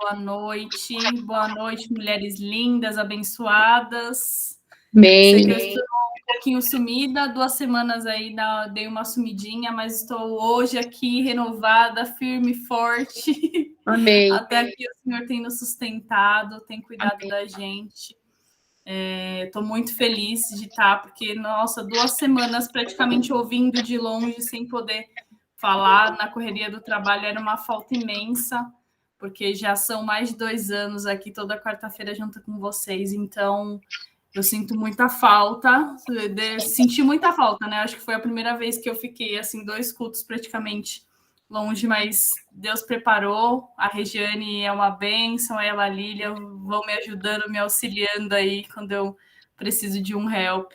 Boa noite, mulheres lindas, abençoadas. Bem. Sei que eu estou um pouquinho sumida, 2 semanas aí dei uma sumidinha, mas estou hoje aqui renovada, firme, forte. Amém. Até aqui o Senhor tem nos sustentado, tem cuidado da gente. Estou muito feliz de estar, porque, nossa, 2 semanas praticamente ouvindo de longe, sem poder falar, na correria do trabalho, era uma falta imensa, porque já são mais de 2 anos aqui toda quarta-feira junto com vocês, então eu sinto muita falta, senti muita falta, né? Acho que foi a primeira vez que eu fiquei, assim, 2 cultos praticamente longe, mas Deus preparou, a Regiane é uma bênção, ela, a Lília, vão me ajudando, me auxiliando aí quando eu preciso de um help.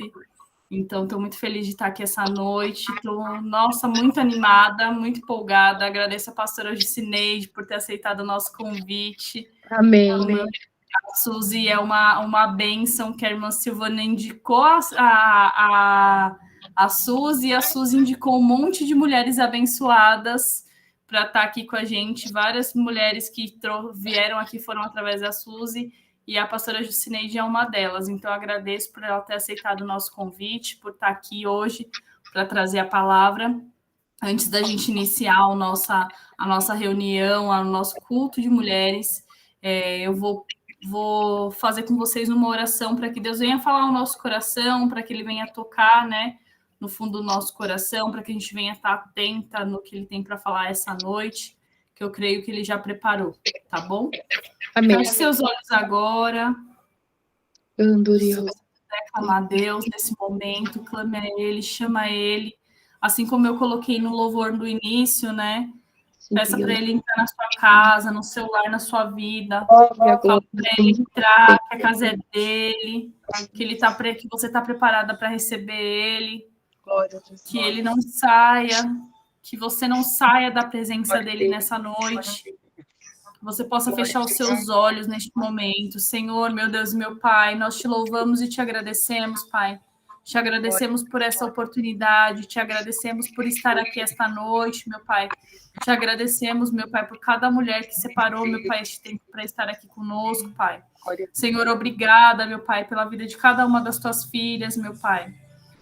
Então, estou muito feliz de estar aqui essa noite. Estou, nossa, muito animada, muito empolgada. Agradeço a pastora Jucineide por ter aceitado o nosso convite. Amém. A Suzy é uma bênção, que a irmã Silvana indicou a Suzy, e a Suzy indicou um monte de mulheres abençoadas para estar aqui com a gente. Várias mulheres que vieram aqui foram através da Suzy, e a pastora Jucineide é uma delas. Então, eu agradeço por ela ter aceitado o nosso convite, por estar aqui hoje para trazer a palavra. Antes da gente iniciar a nossa reunião, o nosso culto de mulheres, eu vou fazer com vocês uma oração para que Deus venha falar ao nosso coração, para que Ele venha tocar, né, no fundo do nosso coração, para que a gente venha estar atenta no que Ele tem para falar essa noite, que eu creio que Ele já preparou, tá bom? Amém. Feche seus olhos agora. Se você puder clamar a Deus nesse momento, clame a Ele, chama a Ele, assim como eu coloquei no louvor do início, né? Peça para Ele entrar na sua casa, no seu lar, na sua vida. Fala para Ele entrar, que a casa é dele, que você está preparada para receber Ele, que Ele não saia, que você não saia da presença dele nessa noite, que você possa fechar os seus olhos neste momento. Senhor, meu Deus, meu Pai, nós te louvamos e te agradecemos, Pai. Te agradecemos por essa oportunidade, te agradecemos por estar aqui esta noite, meu Pai. Te agradecemos, meu Pai, por cada mulher que separou, meu Pai, este tempo para estar aqui conosco, Pai. Senhor, obrigada, meu Pai, pela vida de cada uma das tuas filhas, meu Pai.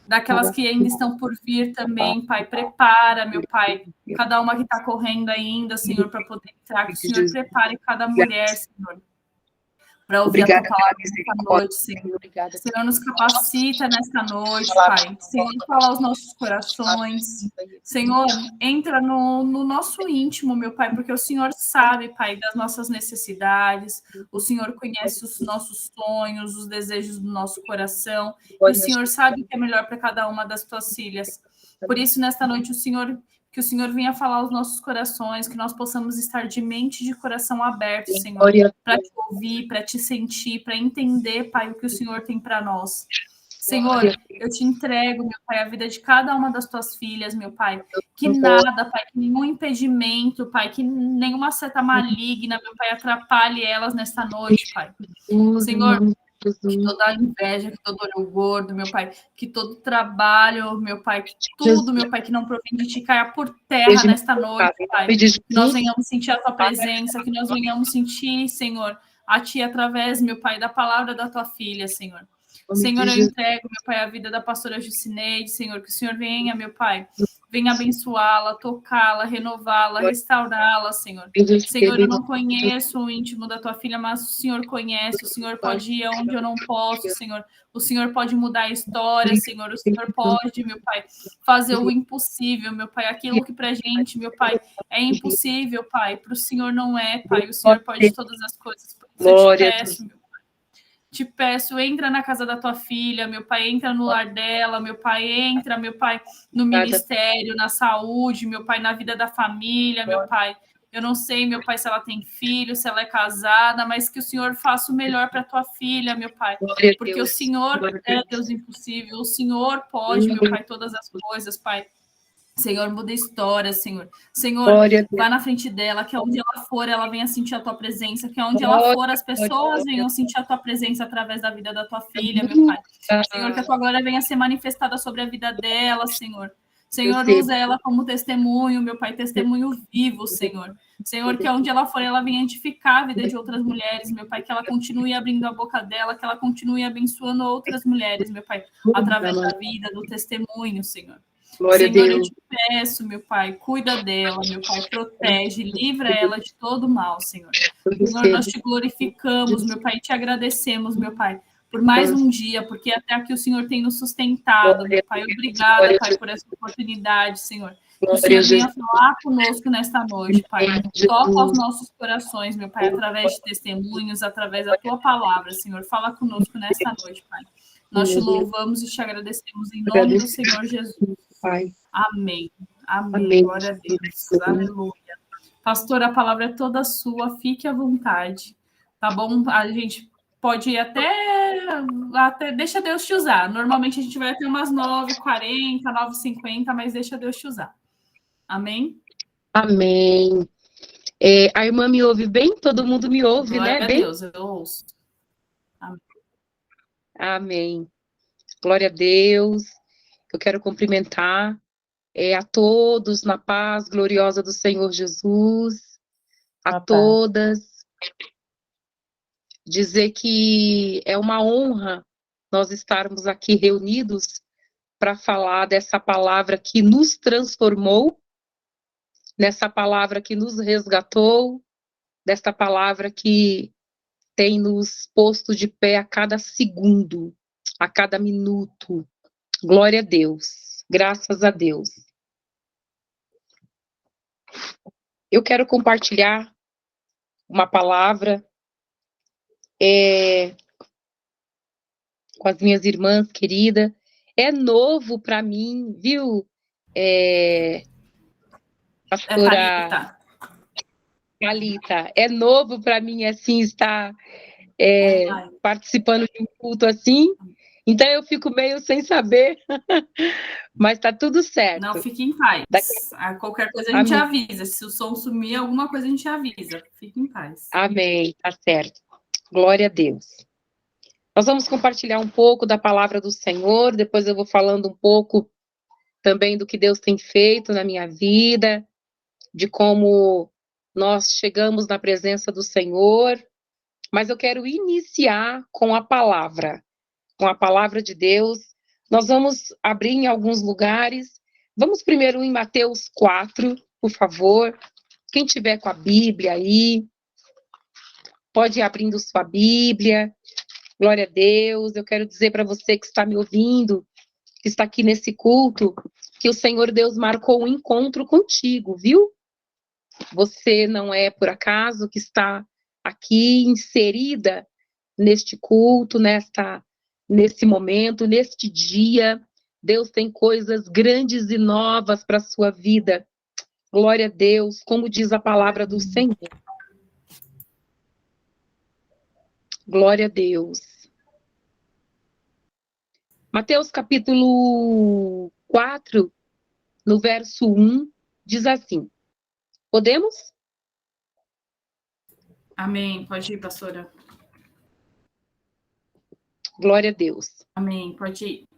Daquelas que ainda estão por vir também, Pai. Prepara, meu Pai, cada uma que está correndo ainda, Senhor, para poder entrar. Que o Senhor prepare cada mulher, Senhor, para ouvir a tua palavra nesta noite, Senhor. Senhor, nos capacita nesta noite, Pai. Senhor, fala aos nossos corações. Senhor, entra no nosso íntimo, meu Pai, porque o Senhor sabe, Pai, das nossas necessidades. O Senhor conhece os nossos sonhos, os desejos do nosso coração. E o Senhor sabe o que é melhor para cada uma das tuas filhas. Por isso, nesta noite, que o Senhor venha falar aos nossos corações, que nós possamos estar de mente e de coração aberto, Senhor, para te ouvir, para te sentir, para entender, Pai, o que o Senhor tem para nós. Senhor, eu te entrego, meu Pai, a vida de cada uma das tuas filhas, meu Pai. Que nada, Pai, que nenhum impedimento, Pai, que nenhuma seta maligna, meu Pai, atrapalhe elas nesta noite, Pai. Senhor, que toda inveja, que todo olho gordo, meu Pai, que todo trabalho, meu Pai, que tudo, meu Pai, que não provém de ti, caia por terra nesta noite, Pai. Que nós venhamos sentir a tua presença, que nós venhamos sentir, Senhor, a ti através, meu Pai, da palavra da tua filha, Senhor. Senhor, eu entrego, meu Pai, a vida da pastora Jucineide, Senhor, que o Senhor venha, meu Pai, venha abençoá-la, tocá-la, renová-la, restaurá-la, Senhor. Senhor, eu não conheço o íntimo da tua filha, mas o Senhor conhece, o Senhor pode ir aonde eu não posso, Senhor. O Senhor pode mudar a história, Senhor. O Senhor pode, meu Pai, fazer o impossível, meu Pai. Aquilo que pra gente, meu Pai, é impossível, Pai. Para o Senhor não é, Pai. O Senhor pode todas as coisas. Por isso eu te peço, meu Pai. Te peço, entra na casa da tua filha, meu Pai, entra no lar dela, meu Pai, entra, meu Pai, no ministério, na saúde, meu Pai, na vida da família, meu Pai. Eu não sei, meu Pai, se ela tem filho, se ela é casada, mas que o Senhor faça o melhor para tua filha, meu Pai. Porque o Senhor é Deus impossível, o Senhor pode, meu Pai, todas as coisas, Pai. Senhor, muda a história, Senhor. Senhor, vai na frente dela, que onde ela for, ela venha sentir a tua presença, que onde ela for, as pessoas venham sentir a tua presença através da vida da tua filha, meu Pai. Senhor, que a tua glória venha ser manifestada sobre a vida dela, Senhor. Senhor, usa ela como testemunho, meu Pai, testemunho vivo, Senhor. Senhor, que onde ela for, ela venha edificar a vida de outras mulheres, meu Pai, que ela continue abrindo a boca dela, que ela continue abençoando outras mulheres, meu Pai, através da vida, do testemunho, Senhor. Senhor, eu te peço, meu Pai, cuida dela, meu Pai, protege, livra ela de todo mal, Senhor. Senhor, nós te glorificamos, meu Pai, e te agradecemos, meu Pai, por mais um dia, porque até aqui o Senhor tem nos sustentado, meu Pai. Obrigada, Pai, por essa oportunidade, Senhor. Que o Senhor venha falar conosco nesta noite, Pai. Toca os nossos corações, meu Pai, através de testemunhos, através da Tua palavra, Senhor. Fala conosco nesta noite, Pai. Nós te louvamos e te agradecemos em nome do Senhor Jesus. Amém. Amém. Glória a Deus. Aleluia. Pastor, a palavra é toda sua. Fique à vontade. Tá bom? A gente pode ir até deixa Deus te usar. Normalmente a gente vai até umas 9h40, 9h50, mas deixa Deus te usar. Amém? Amém. A irmã me ouve bem? Todo mundo me ouve, Glória né? Glória a Deus, eu ouço. Amém. Amém. Glória a Deus. Eu quero cumprimentar a todos na paz gloriosa do Senhor Jesus, a todas. Dizer que é uma honra nós estarmos aqui reunidos para falar dessa palavra que nos transformou, nessa palavra que nos resgatou, dessa palavra que tem nos posto de pé a cada segundo, a cada minuto. Glória a Deus, graças a Deus. Eu quero compartilhar uma palavra com as minhas irmãs queridas. É novo para mim, viu, pastora Thalita? É novo para mim, assim, estar participando de um culto assim. Então eu fico meio sem saber, mas está tudo certo. Não, fique em paz. Qualquer coisa a gente avisa. Se o som sumir, alguma coisa a gente avisa. Fique em paz. Amém, tá certo. Glória a Deus. Nós vamos compartilhar um pouco da palavra do Senhor, depois eu vou falando um pouco também do que Deus tem feito na minha vida, de como nós chegamos na presença do Senhor, mas eu quero iniciar com a palavra de Deus. Nós vamos abrir em alguns lugares. Vamos primeiro em Mateus 4, por favor. Quem tiver com a Bíblia aí, pode ir abrindo sua Bíblia. Glória a Deus. Eu quero dizer para você que está me ouvindo, que está aqui nesse culto, que o Senhor Deus marcou um encontro contigo, viu? Você não é por acaso que está aqui inserida neste culto, nesse momento, neste dia. Deus tem coisas grandes e novas para a sua vida. Glória a Deus, como diz a palavra do Senhor. Glória a Deus. Mateus capítulo 4, no verso 1, diz assim. Podemos? Amém. Pode ir, pastora. Glória a Deus. Amém. Pode ir.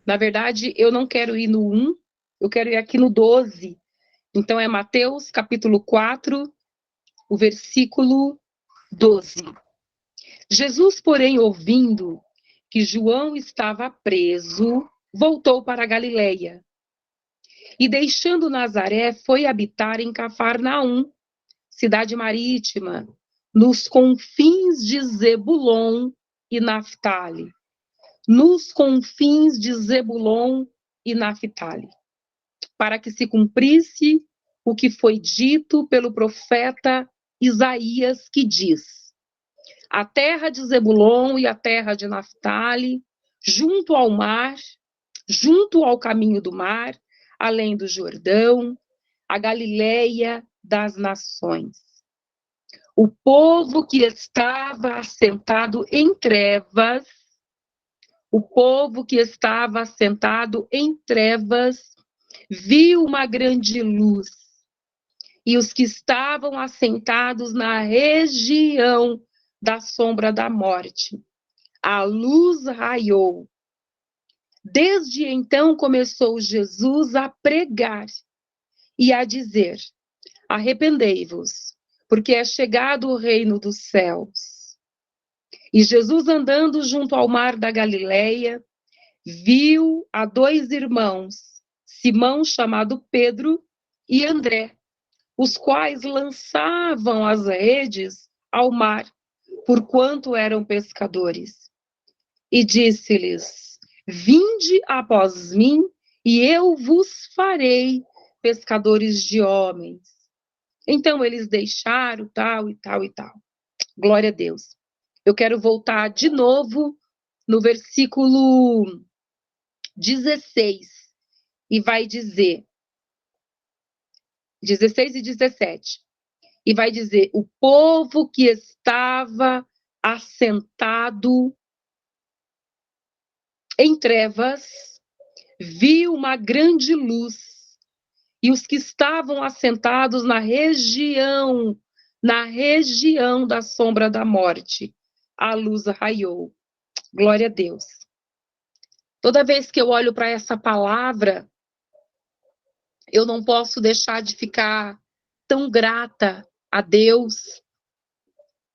Na verdade, eu não quero ir no 1, eu quero ir aqui no 12. Então, é Mateus, capítulo 4, o versículo 12. Jesus, porém, ouvindo que João estava preso, voltou para a Galileia. E, deixando Nazaré, foi habitar em Cafarnaum, cidade marítima, nos confins de Zebulon e Naftali. Nos confins de Zebulon e Naftali, para que se cumprisse o que foi dito pelo profeta Isaías, que diz: a terra de Zebulon e a terra de Naftali, junto ao mar, junto ao caminho do mar, além do Jordão, a Galileia das nações. O povo que estava assentado em trevas, viu uma grande luz, e os que estavam assentados na região da sombra da morte, a luz raiou. Desde então começou Jesus a pregar e a dizer: arrependei-vos, porque é chegado o reino dos céus. E Jesus, andando junto ao mar da Galileia, viu a dois irmãos, Simão, chamado Pedro, e André, os quais lançavam as redes ao mar, porquanto eram pescadores. E disse-lhes: vinde após mim, e eu vos farei pescadores de homens. Então eles deixaram tal e tal e tal. Glória a Deus. Eu quero voltar de novo no versículo 16, e vai dizer, 16 e 17, e vai dizer: o povo que estava assentado em trevas viu uma grande luz, e os que estavam assentados na região da sombra da morte, a luz raiou. Glória a Deus. Toda vez que eu olho para essa palavra, eu não posso deixar de ficar tão grata a Deus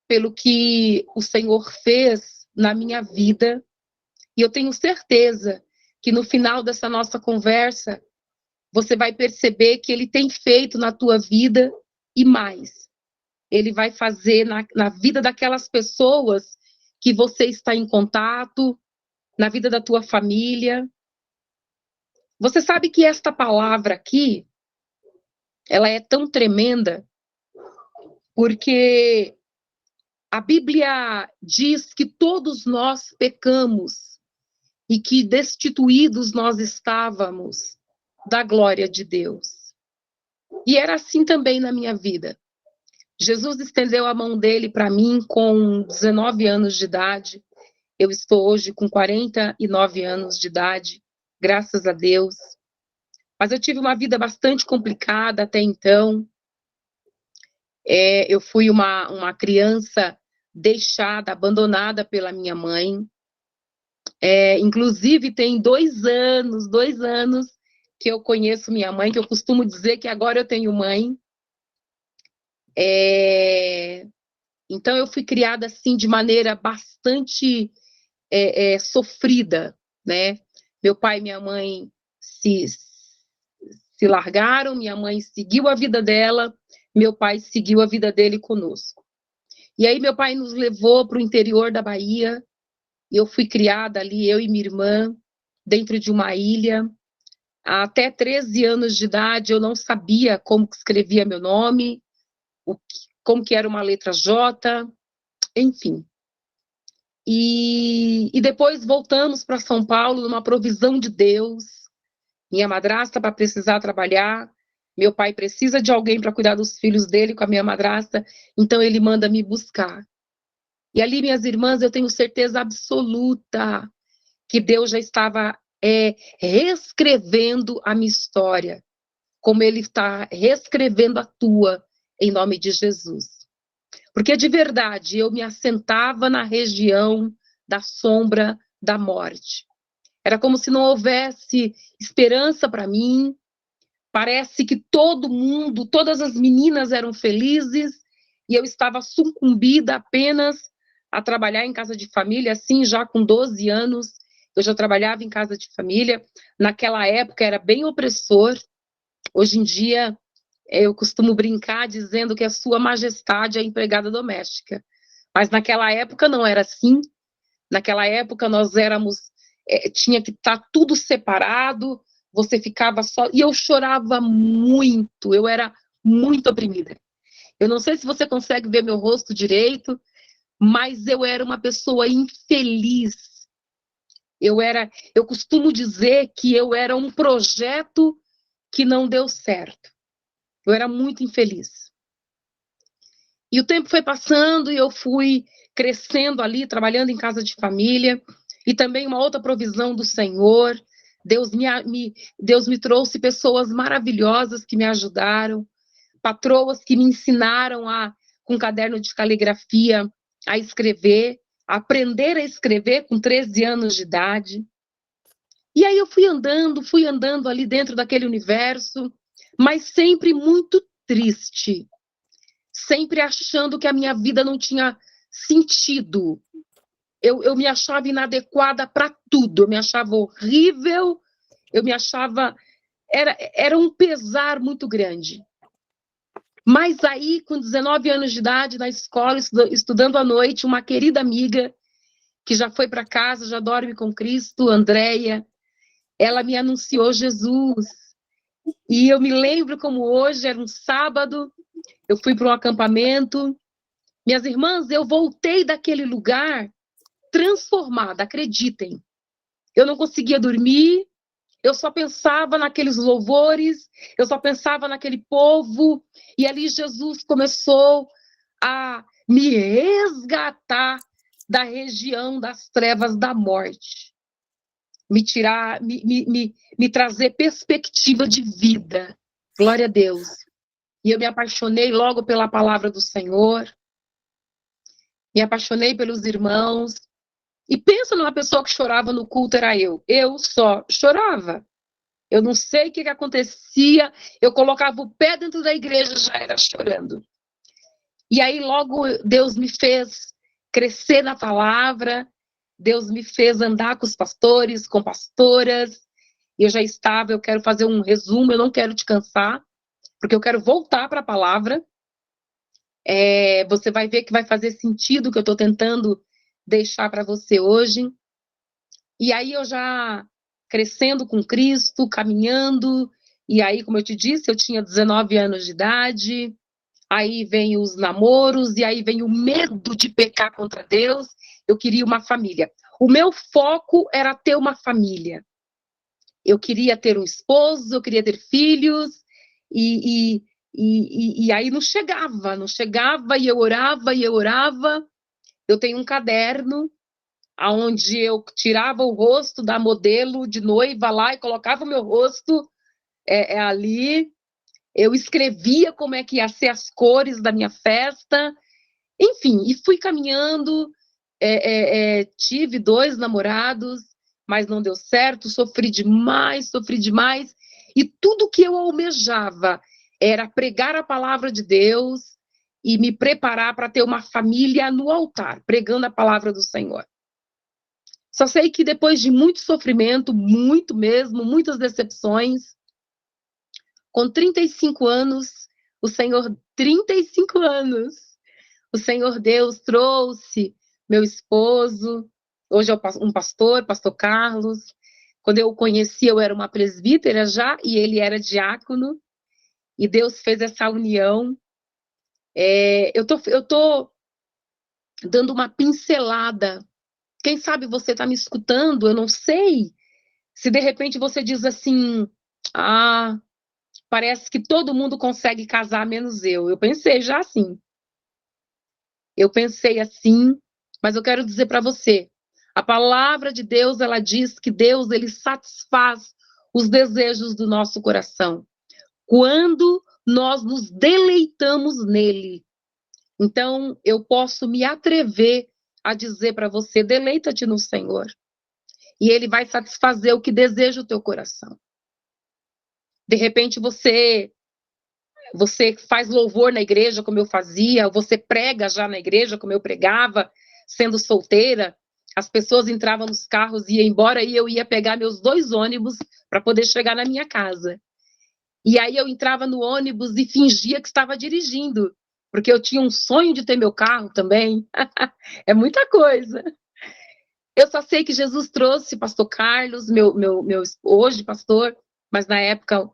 pelo que o Senhor fez na minha vida. E eu tenho certeza que no final dessa nossa conversa, você vai perceber que Ele tem feito na tua vida e mais. Ele vai fazer na vida daquelas pessoas que você está em contato, na vida da tua família. Você sabe que esta palavra aqui, ela é tão tremenda, porque a Bíblia diz que todos nós pecamos e que destituídos nós estávamos da glória de Deus. E era assim também na minha vida. Jesus estendeu a mão dele para mim com 19 anos de idade. Eu estou hoje com 49 anos de idade, graças a Deus. Mas eu tive uma vida bastante complicada até então. Eu fui uma criança deixada, abandonada pela minha mãe. Inclusive, tem 2 anos que eu conheço minha mãe, que eu costumo dizer que agora eu tenho mãe. Então, eu fui criada assim de maneira bastante sofrida, né? Meu pai e minha mãe se largaram, minha mãe seguiu a vida dela, meu pai seguiu a vida dele conosco. E aí meu pai nos levou para o interior da Bahia, e eu fui criada ali, eu e minha irmã, dentro de uma ilha. Até 13 anos de idade eu não sabia como que escrevia meu nome, como que era uma letra J, enfim. E depois voltamos para São Paulo numa provisão de Deus. Minha madrasta, para precisar trabalhar, meu pai precisa de alguém para cuidar dos filhos dele com a minha madrasta, então ele manda me buscar. E ali, minhas irmãs, eu tenho certeza absoluta que Deus já estava reescrevendo a minha história, como Ele está reescrevendo a tua, em nome de Jesus. Porque, de verdade, eu me assentava na região da sombra da morte. Era como se não houvesse esperança para mim. Parece que todo mundo, todas as meninas eram felizes, e eu estava sucumbida apenas a trabalhar em casa de família, assim, já com 12 anos, eu já trabalhava em casa de família. Naquela época era bem opressor. Hoje em dia, eu costumo brincar dizendo que a sua majestade é a empregada doméstica. Mas naquela época não era assim. Naquela época nós tinha que estar tudo separado, você ficava só, e eu chorava muito, eu era muito oprimida. Eu não sei se você consegue ver meu rosto direito, mas eu era uma pessoa infeliz. Eu costumo dizer que eu era um projeto que não deu certo. Eu era muito infeliz. E o tempo foi passando e eu fui crescendo ali, trabalhando em casa de família, e também uma outra provisão do Senhor. Deus me trouxe pessoas maravilhosas que me ajudaram, patroas que me ensinaram com caderno de caligrafia, a escrever, a aprender a escrever com 13 anos de idade. E aí eu fui andando ali dentro daquele universo, mas sempre muito triste, sempre achando que a minha vida não tinha sentido. Eu me achava inadequada para tudo, eu me achava horrível, eu me achava... Era um pesar muito grande. Mas aí, com 19 anos de idade, na escola, estudando à noite, uma querida amiga, que já foi para casa, já dorme com Cristo, Andréia, ela me anunciou Jesus. E eu me lembro como hoje, era um sábado, eu fui para um acampamento. Minhas irmãs, eu voltei daquele lugar transformada, acreditem. Eu não conseguia dormir, eu só pensava naqueles louvores, eu só pensava naquele povo, e ali Jesus começou a me resgatar da região das trevas da morte, me trazer perspectiva de vida. Glória a Deus. E eu me apaixonei logo pela palavra do Senhor, me apaixonei pelos irmãos. E pensa numa pessoa que chorava no culto, era eu. Eu só chorava. Eu não sei o que acontecia, eu colocava o pé dentro da igreja, já era chorando. E aí logo Deus me fez crescer na palavra, Deus me fez andar com os pastores, com pastoras, e eu já estava, eu quero fazer um resumo, eu não quero te cansar, porque eu quero voltar para a palavra. Você vai ver que vai fazer sentido o que eu estou tentando deixar para você hoje. E aí eu já crescendo com Cristo, caminhando, e aí, como eu te disse, eu tinha 19 anos de idade, aí vem os namoros, e aí vem o medo de pecar contra Deus, eu queria uma família. O meu foco era ter uma família. Eu queria ter um esposo, eu queria ter filhos, e aí não chegava, e eu orava. Eu tenho um caderno onde eu tirava o rosto da modelo de noiva lá e colocava o meu rosto ali. Eu escrevia como é que ia ser as cores da minha festa. Enfim, e fui caminhando. Tive 2 namorados, mas não deu certo. Sofri demais. E tudo que eu almejava era pregar a palavra de Deus e me preparar para ter uma família no altar, pregando a palavra do Senhor. Só sei que depois de muito sofrimento, muito mesmo, muitas decepções, com 35 anos, 35 anos, o Senhor Deus trouxe meu esposo, hoje é um pastor Carlos. Quando eu o conheci, eu era uma presbítera já, e ele era diácono, e Deus fez essa união. Eu tô dando uma pincelada. Quem sabe você está me escutando, eu não sei. Se de repente você diz assim, parece que todo mundo consegue casar, menos eu. Eu pensei já assim. Eu pensei assim, mas eu quero dizer para você, a palavra de Deus, ela diz que Deus, ele satisfaz os desejos do nosso coração, quando nós nos deleitamos nele. Então, eu posso me atrever a dizer para você, deleita-te no Senhor, e ele vai satisfazer o que deseja o teu coração. De repente, você faz louvor na igreja, como eu fazia, você prega já na igreja, como eu pregava, sendo solteira. As pessoas entravam nos carros e iam embora, e eu ia pegar meus 2 ônibus para poder chegar na minha casa. E aí eu entrava no ônibus e fingia que estava dirigindo, porque eu tinha um sonho de ter meu carro também. É muita coisa. Eu só sei que Jesus trouxe pastor Carlos, meu hoje pastor, mas na época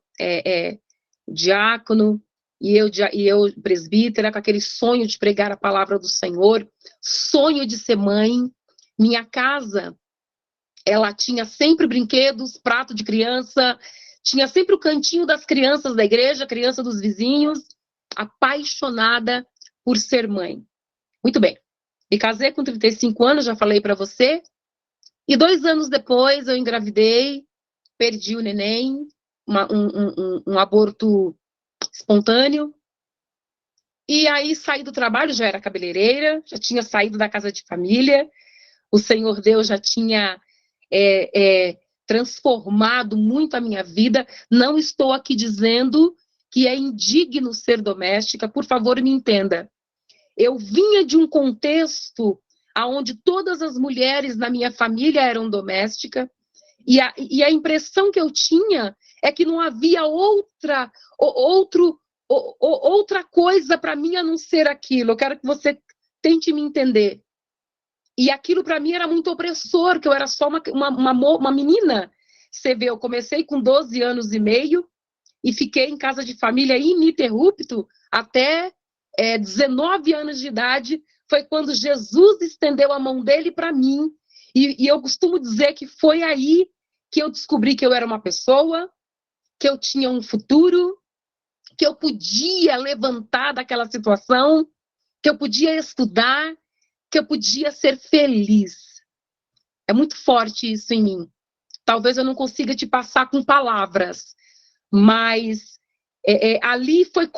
diácono, e eu presbítera, com aquele sonho de pregar a palavra do Senhor, sonho de ser mãe. Minha casa, ela tinha sempre brinquedos, prato de criança, tinha sempre o cantinho das crianças da igreja, criança dos vizinhos, apaixonada por ser mãe. Muito bem, me casei com 35 anos, já falei para você, e 2 anos depois eu engravidei, perdi o neném, um aborto espontâneo, e aí saí do trabalho, já era cabeleireira, já tinha saído da casa de família, o Senhor Deus já tinha transformado muito a minha vida. Não estou aqui dizendo que é indigno ser doméstica, por favor, me entenda. Eu vinha de um contexto onde todas as mulheres na minha família eram domésticas, e a impressão que eu tinha é que não havia outra coisa para mim a não ser aquilo. Eu quero que você tente me entender. E aquilo para mim era muito opressor, que eu era só uma menina. Você vê, eu comecei com 12 anos e meio e fiquei em casa de família ininterrupto até 19 anos de idade. Foi quando Jesus estendeu a mão dele para mim. E eu costumo dizer que foi aí que eu descobri que eu era uma pessoa, que eu tinha um futuro, que eu podia levantar daquela situação, que eu podia estudar, que eu podia ser feliz. É muito forte isso em mim. Talvez eu não consiga te passar com palavras, mas ali foi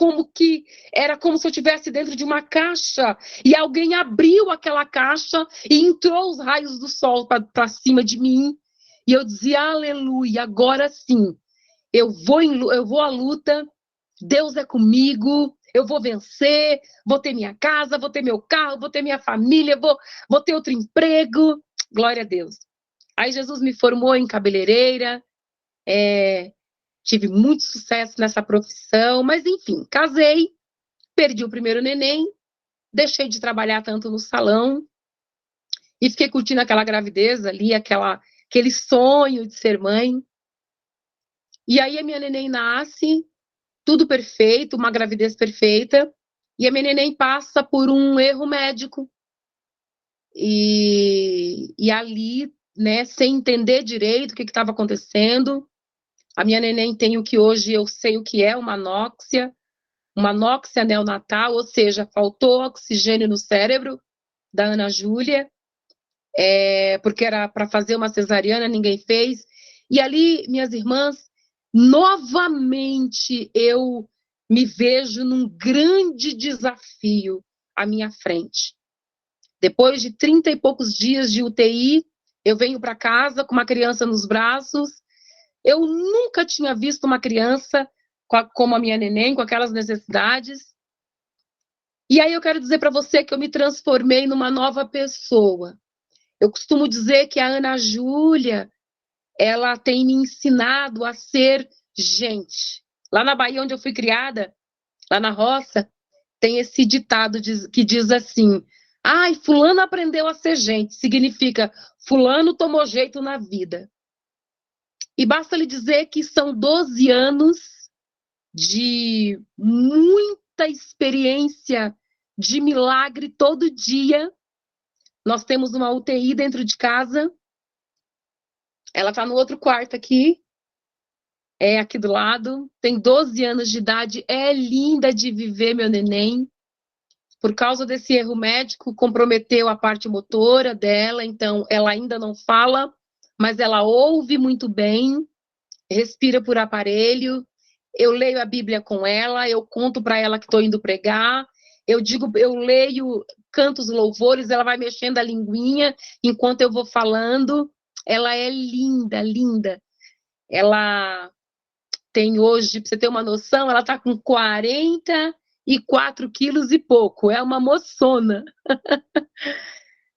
era como se eu estivesse dentro de uma caixa e alguém abriu aquela caixa e entrou os raios do sol para cima de mim. E eu dizia, aleluia, agora sim, eu vou à luta, Deus é comigo, eu vou vencer, vou ter minha casa, vou ter meu carro, vou ter minha família, vou ter outro emprego. Glória a Deus. Aí Jesus me formou em cabeleireira, tive muito sucesso nessa profissão, mas enfim, casei, perdi o primeiro neném, deixei de trabalhar tanto no salão e fiquei curtindo aquela gravidez ali, aquele sonho de ser mãe. E aí a minha neném nasce, tudo perfeito, uma gravidez perfeita, e a minha neném passa por um erro médico. E ali, né, sem entender direito o que estava acontecendo, a minha neném tem o que hoje eu sei o que é uma anóxia neonatal, ou seja, faltou oxigênio no cérebro da Ana Júlia, porque era para fazer uma cesariana, ninguém fez. E ali, minhas irmãs, novamente eu me vejo num grande desafio à minha frente. Depois de 30 e poucos dias de UTI, eu venho para casa com uma criança nos braços. Eu nunca tinha visto uma criança como a minha neném, com aquelas necessidades. E aí eu quero dizer para você que eu me transformei numa nova pessoa. Eu costumo dizer que a Ana Júlia, ela tem me ensinado a ser gente. Lá na Bahia, onde eu fui criada, lá na roça, tem esse ditado que diz assim: ai, fulano aprendeu a ser gente. Significa, fulano tomou jeito na vida. E basta lhe dizer que são 12 anos de muita experiência de milagre todo dia. Nós temos uma UTI dentro de casa. Ela está no outro quarto aqui. Aqui do lado. Tem 12 anos de idade. É linda de viver, meu neném. Por causa desse erro médico, comprometeu a parte motora dela. Então, ela ainda não fala, mas ela ouve muito bem. Respira por aparelho. Eu leio a Bíblia com ela. Eu conto para ela que estou indo pregar. Eu leio, canto os louvores, ela vai mexendo a linguinha enquanto eu vou falando. Ela é linda, linda. Ela tem hoje, para você ter uma noção, ela está com 44 quilos e pouco. É uma moçona.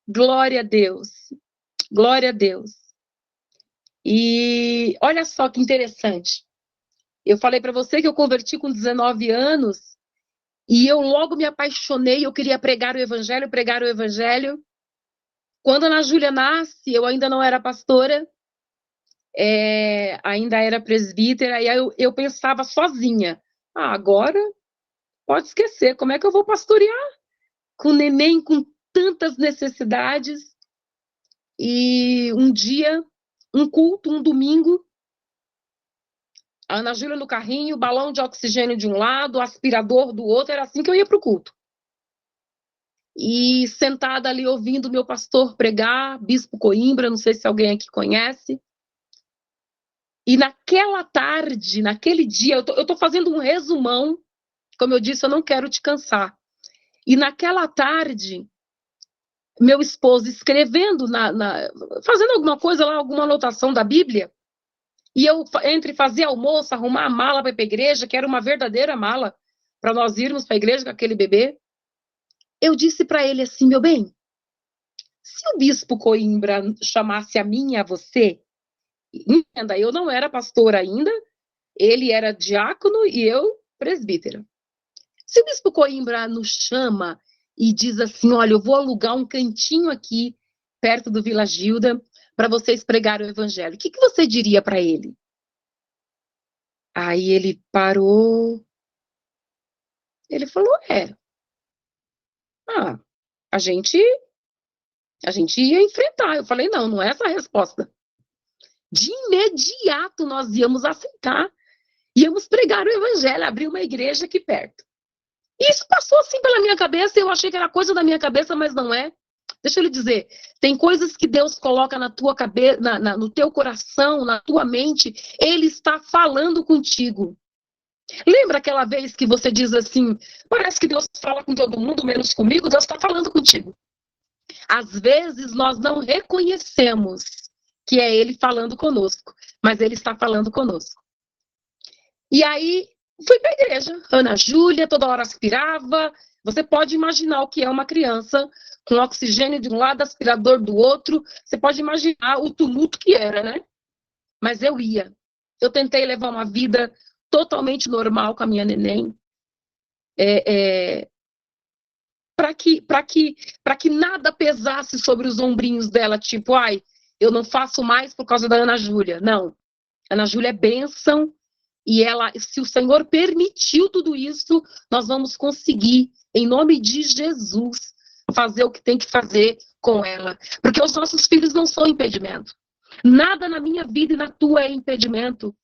Glória a Deus. Glória a Deus. E olha só que interessante. Eu falei para você que eu converti com 19 anos. E eu logo me apaixonei, eu queria pregar o evangelho. Quando a Ana Júlia nasce, eu ainda não era pastora, ainda era presbítera, e aí eu pensava sozinha, agora pode esquecer, como é que eu vou pastorear? Com neném, com tantas necessidades. E um dia, um culto, um domingo, a Ana Júlia no carrinho, balão de oxigênio de um lado, aspirador do outro, era assim que eu ia para o culto. E sentada ali ouvindo meu pastor pregar, Bispo Coimbra, não sei se alguém aqui conhece. E naquela tarde, naquele dia, eu tô fazendo um resumão, como eu disse, eu não quero te cansar. E naquela tarde, meu esposo escrevendo, fazendo alguma coisa lá, alguma anotação da Bíblia, E eu, entre fazer almoço, arrumar a mala para ir para a igreja, que era uma verdadeira mala, para nós irmos para a igreja com aquele bebê, eu disse para ele assim, meu bem, se o bispo Coimbra chamasse a mim e a você, entenda, eu não era pastora ainda, ele era diácono e eu presbítera. Se o bispo Coimbra nos chama e diz assim, olha, eu vou alugar um cantinho aqui, perto do Vila Gilda, para vocês pregarem o evangelho, o que você diria para ele? Aí ele parou, ele falou, a gente ia enfrentar. Eu falei, não é essa a resposta. De imediato nós íamos aceitar, íamos pregar o evangelho, abrir uma igreja aqui perto. E isso passou assim pela minha cabeça, eu achei que era coisa da minha cabeça, mas não é. Deixa eu lhe dizer, tem coisas que Deus coloca na tua cabeça, no teu coração, na tua mente, Ele está falando contigo. Lembra aquela vez que você diz assim, parece que Deus fala com todo mundo, menos comigo, Deus está falando contigo. Às vezes nós não reconhecemos que é Ele falando conosco, mas Ele está falando conosco. E aí, fui para a igreja, Ana Júlia, toda hora aspirava. Você pode imaginar o que é uma criança com oxigênio de um lado, aspirador do outro. Você pode imaginar o tumulto que era, né? Mas eu ia. Eu tentei levar uma vida totalmente normal com a minha neném. Para que nada pesasse sobre os ombrinhos dela, tipo, eu não faço mais por causa da Ana Júlia. Não. Ana Júlia é bênção. E ela, se o Senhor permitiu tudo isso, nós vamos conseguir, em nome de Jesus, fazer o que tem que fazer com ela. Porque os nossos filhos não são impedimento. Nada na minha vida e na tua é impedimento.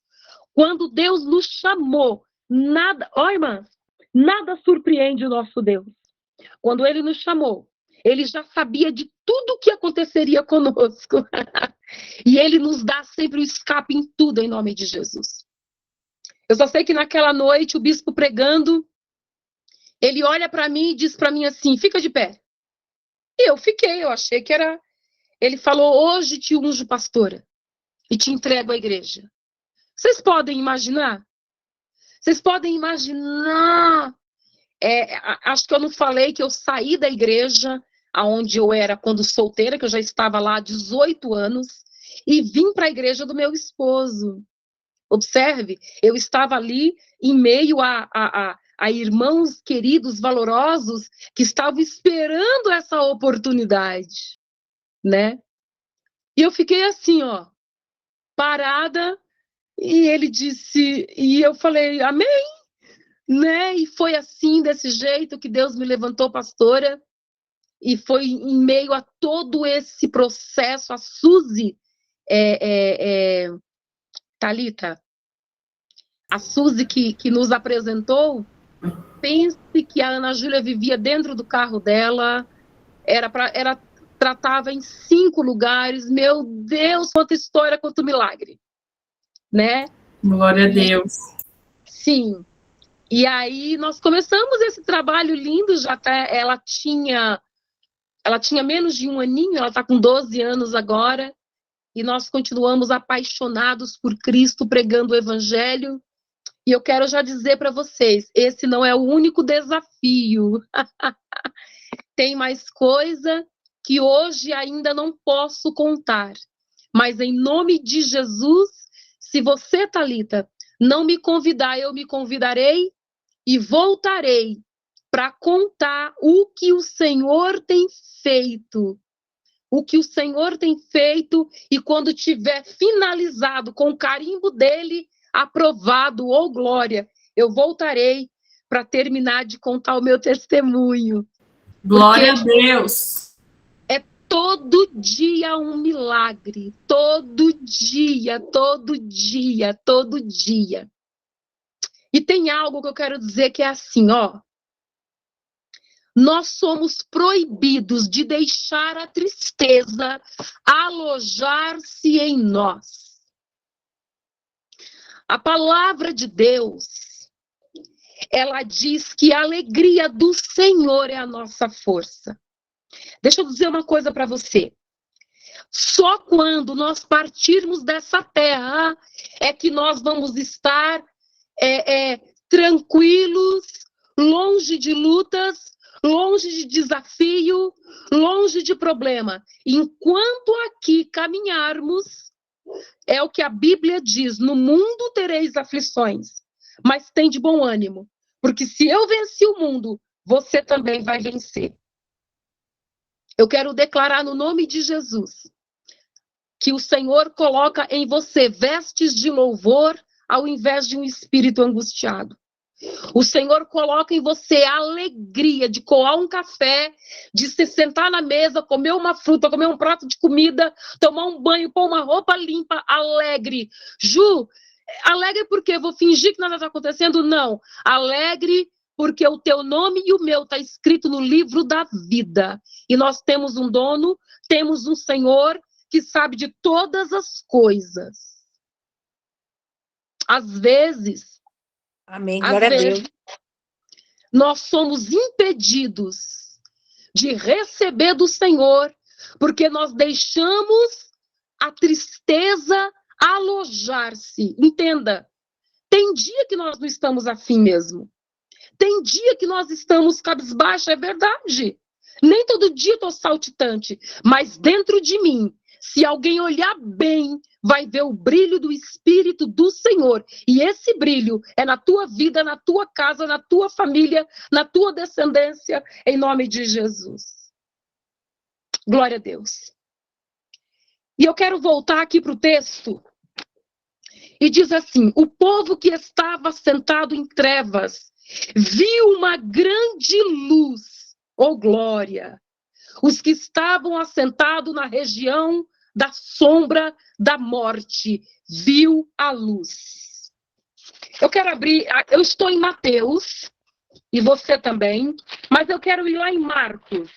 Quando Deus nos chamou, nada, irmã, nada surpreende o nosso Deus. Quando Ele nos chamou, Ele já sabia de tudo o que aconteceria conosco. E Ele nos dá sempre o escape em tudo, em nome de Jesus. Eu só sei que naquela noite, o bispo pregando, ele olha para mim e diz para mim assim, fica de pé. E eu fiquei, eu achei que era... Ele falou, hoje te unjo pastora e te entrego à igreja. Vocês podem imaginar? Vocês podem imaginar? Acho que eu não falei que eu saí da igreja, onde eu era quando solteira, que eu já estava lá há 18 anos, e vim para a igreja do meu esposo. Observe, eu estava ali em meio a irmãos queridos, valorosos, que estavam esperando essa oportunidade, né? E eu fiquei assim, parada, e ele disse, e eu falei, amém, né? E foi assim, desse jeito, que Deus me levantou pastora, e foi em meio a todo esse processo, a Suzy, Thalita, a Suzy que nos apresentou, pense que a Ana Júlia vivia dentro do carro dela, tratava em 5 lugares, meu Deus, quanta história, quanto milagre, né? Glória a Deus. Sim, e aí nós começamos esse trabalho lindo, ela tinha menos de 1 aninho, ela está com 12 anos agora, e nós continuamos apaixonados por Cristo, pregando o Evangelho. E eu quero já dizer para vocês, esse não é o único desafio. Tem mais coisa que hoje ainda não posso contar. Mas em nome de Jesus, se você, Thalita, não me convidar, eu me convidarei e voltarei para contar o que o Senhor tem feito. O que o Senhor tem feito, e quando tiver finalizado com o carimbo dele, aprovado, ou glória, eu voltarei para terminar de contar o meu testemunho. Glória a Deus! É todo dia um milagre, todo dia, todo dia, todo dia. E tem algo que eu quero dizer que é assim, nós somos proibidos de deixar a tristeza alojar-se em nós. A palavra de Deus, ela diz que a alegria do Senhor é a nossa força. Deixa eu dizer uma coisa para você. Só quando nós partirmos dessa terra é que nós vamos estar tranquilos, longe de lutas, longe de desafio, longe de problema. Enquanto aqui caminharmos, é o que a Bíblia diz: no mundo tereis aflições, mas tem de bom ânimo, porque se eu venci o mundo, você também vai vencer. Eu quero declarar no nome de Jesus que o Senhor coloca em você vestes de louvor ao invés de um espírito angustiado. O Senhor coloca em você a alegria de coar um café, de se sentar na mesa, comer uma fruta, comer um prato de comida, tomar um banho, pôr uma roupa limpa, alegre. Ju, alegre porque vou fingir que nada está acontecendo? Não. Alegre porque o teu nome e o meu está escrito no livro da vida. E nós temos um dono, temos um Senhor que sabe de todas as coisas. Às vezes, amém, glória a Deus, nós somos impedidos de receber do Senhor, porque nós deixamos a tristeza alojar-se. Entenda, tem dia que nós não estamos afim mesmo. Tem dia que nós estamos cabisbaixo, é verdade. Nem todo dia eu estou saltitante, mas dentro de mim, se alguém olhar bem, vai ver o brilho do Espírito do Senhor. E esse brilho é na tua vida, na tua casa, na tua família, na tua descendência, em nome de Jesus. Glória a Deus. E eu quero voltar aqui para o texto. E diz assim: o povo que estava sentado em trevas viu uma grande luz. Oh, glória! Os que estavam assentados na região da sombra da morte viu a luz. Eu quero abrir, eu estou em Mateus, e você também, mas eu quero ir lá em Marcos.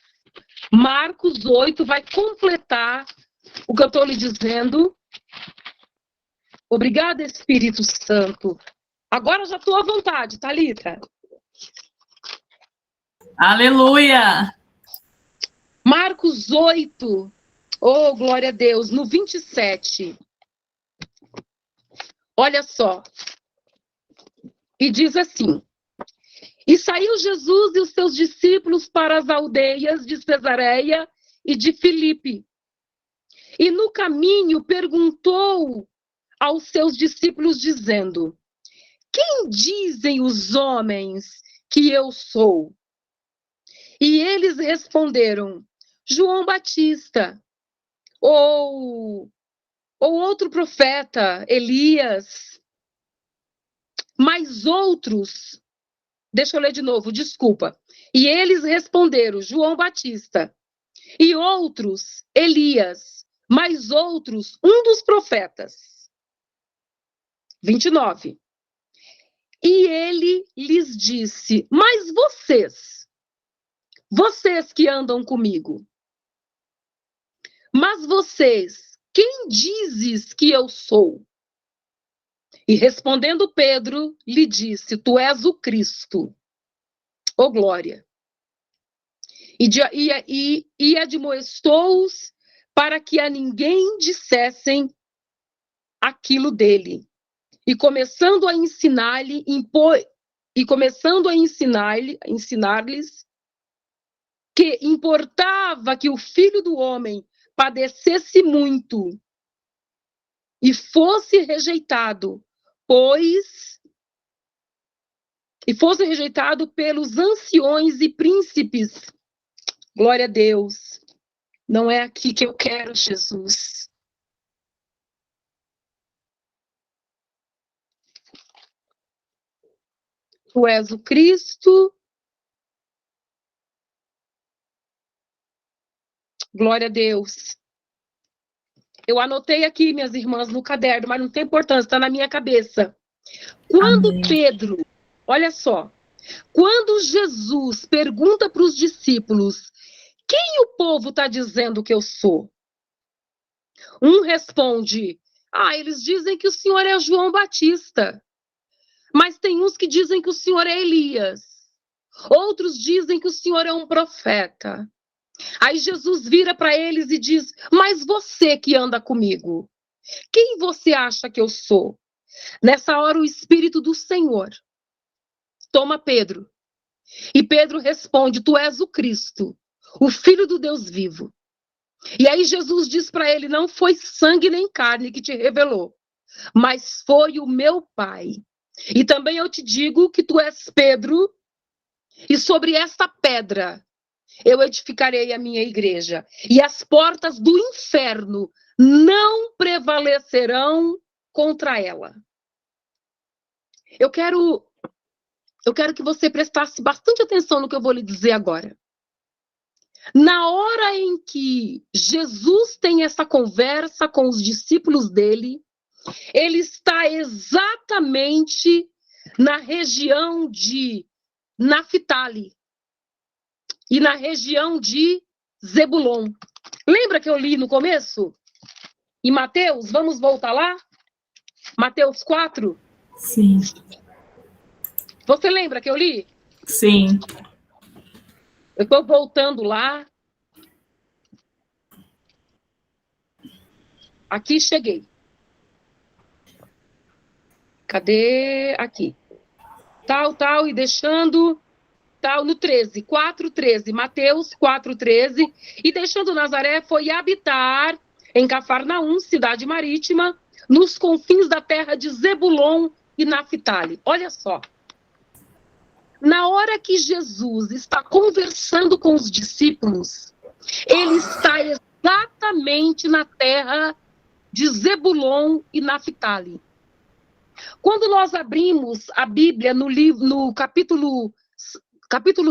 Marcos 8 vai completar o que eu estou lhe dizendo. Obrigada, Espírito Santo. Agora eu já estou à vontade, Thalita. Aleluia! Marcos 8, oh, glória a Deus, no 27. Olha só. E diz assim: e saiu Jesus e os seus discípulos para as aldeias de Cesareia e de Filipe. E no caminho perguntou aos seus discípulos, dizendo: quem dizem os homens que eu sou? E eles responderam: João Batista, ou outro profeta, Elias. Mas outros, deixa eu ler de novo, desculpa. E eles responderam: João Batista. E outros, Elias. Mas outros, um dos profetas. 29. E ele lhes disse: mas vocês que andam comigo, mas vocês, quem dizes que eu sou? E respondendo Pedro, lhe disse: tu és o Cristo. Ô glória! E admoestou-os para que a ninguém dissessem aquilo dele. E começando a ensinar-lhes que importava que o Filho do Homem padecesse muito e fosse rejeitado, pelos anciões e príncipes. Glória a Deus. Não é aqui que eu quero, Jesus. Tu és o Cristo. Glória a Deus. Eu anotei aqui, minhas irmãs, no caderno, mas não tem importância, está na minha cabeça. Quando Amém. Pedro, olha só, quando Jesus pergunta para os discípulos: quem o povo está dizendo que eu sou? Um responde: eles dizem que o Senhor é João Batista. Mas tem uns que dizem que o Senhor é Elias. Outros dizem que o Senhor é um profeta. Aí Jesus vira para eles e diz: mas você que anda comigo, quem você acha que eu sou? Nessa hora o Espírito do Senhor toma Pedro. E Pedro responde: tu és o Cristo, o Filho do Deus vivo. E aí Jesus diz para ele: não foi sangue nem carne que te revelou, mas foi o meu Pai. E também eu te digo que tu és Pedro, e sobre esta pedra eu edificarei a minha igreja, e as portas do inferno não prevalecerão contra ela. Eu quero que você prestasse bastante atenção no que eu vou lhe dizer agora. Na hora em que Jesus tem essa conversa com os discípulos dele, ele está exatamente na região de Naftali e na região de Zebulon. Lembra que eu li no começo? Em Mateus, vamos voltar lá? Mateus 4? Sim. Você lembra que eu li? Sim. Eu estou voltando lá. Aqui cheguei. Cadê? Aqui. Tal, e deixando... Tal, no 13, 4:13, Mateus 4:13. E deixando Nazaré, foi habitar em Cafarnaum, cidade marítima, nos confins da terra de Zebulon e Naftali. Olha só. Na hora que Jesus está conversando com os discípulos, ele está exatamente na terra de Zebulon e Naftali. Quando nós abrimos a Bíblia no capítulo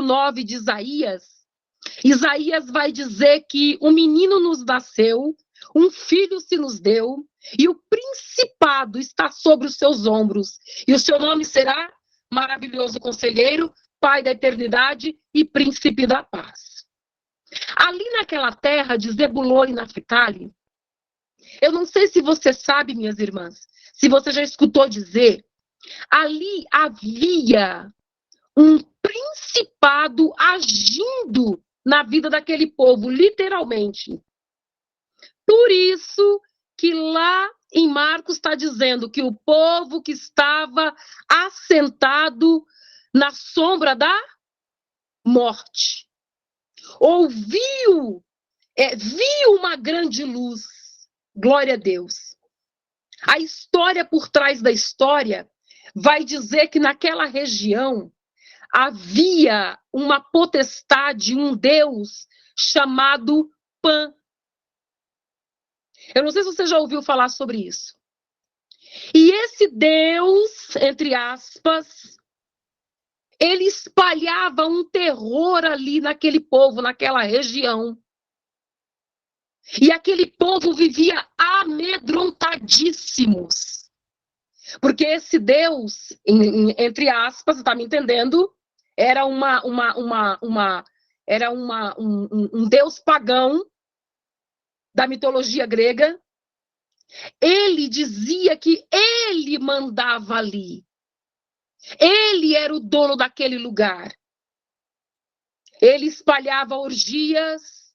9 de Isaías, Isaías vai dizer que um menino nos nasceu, um filho se nos deu, e o principado está sobre os seus ombros, e o seu nome será Maravilhoso Conselheiro, Pai da Eternidade e Príncipe da Paz. Ali naquela terra de Zebulon e Naftali, eu não sei se você sabe, minhas irmãs, se você já escutou dizer, ali havia um principado agindo na vida daquele povo, literalmente. Por isso que lá em Marcos está dizendo que o povo que estava assentado na sombra da morte viu uma grande luz. Glória a Deus. A história por trás da história vai dizer que naquela região havia uma potestade, um Deus chamado Pan. Eu não sei se você já ouviu falar sobre isso. E esse Deus, entre aspas, ele espalhava um terror ali naquele povo, naquela região. E aquele povo vivia amedrontadíssimos. Porque esse Deus, entre aspas, está me entendendo? Era um Deus pagão da mitologia grega. Ele dizia que ele mandava ali. Ele era o dono daquele lugar. Ele espalhava orgias,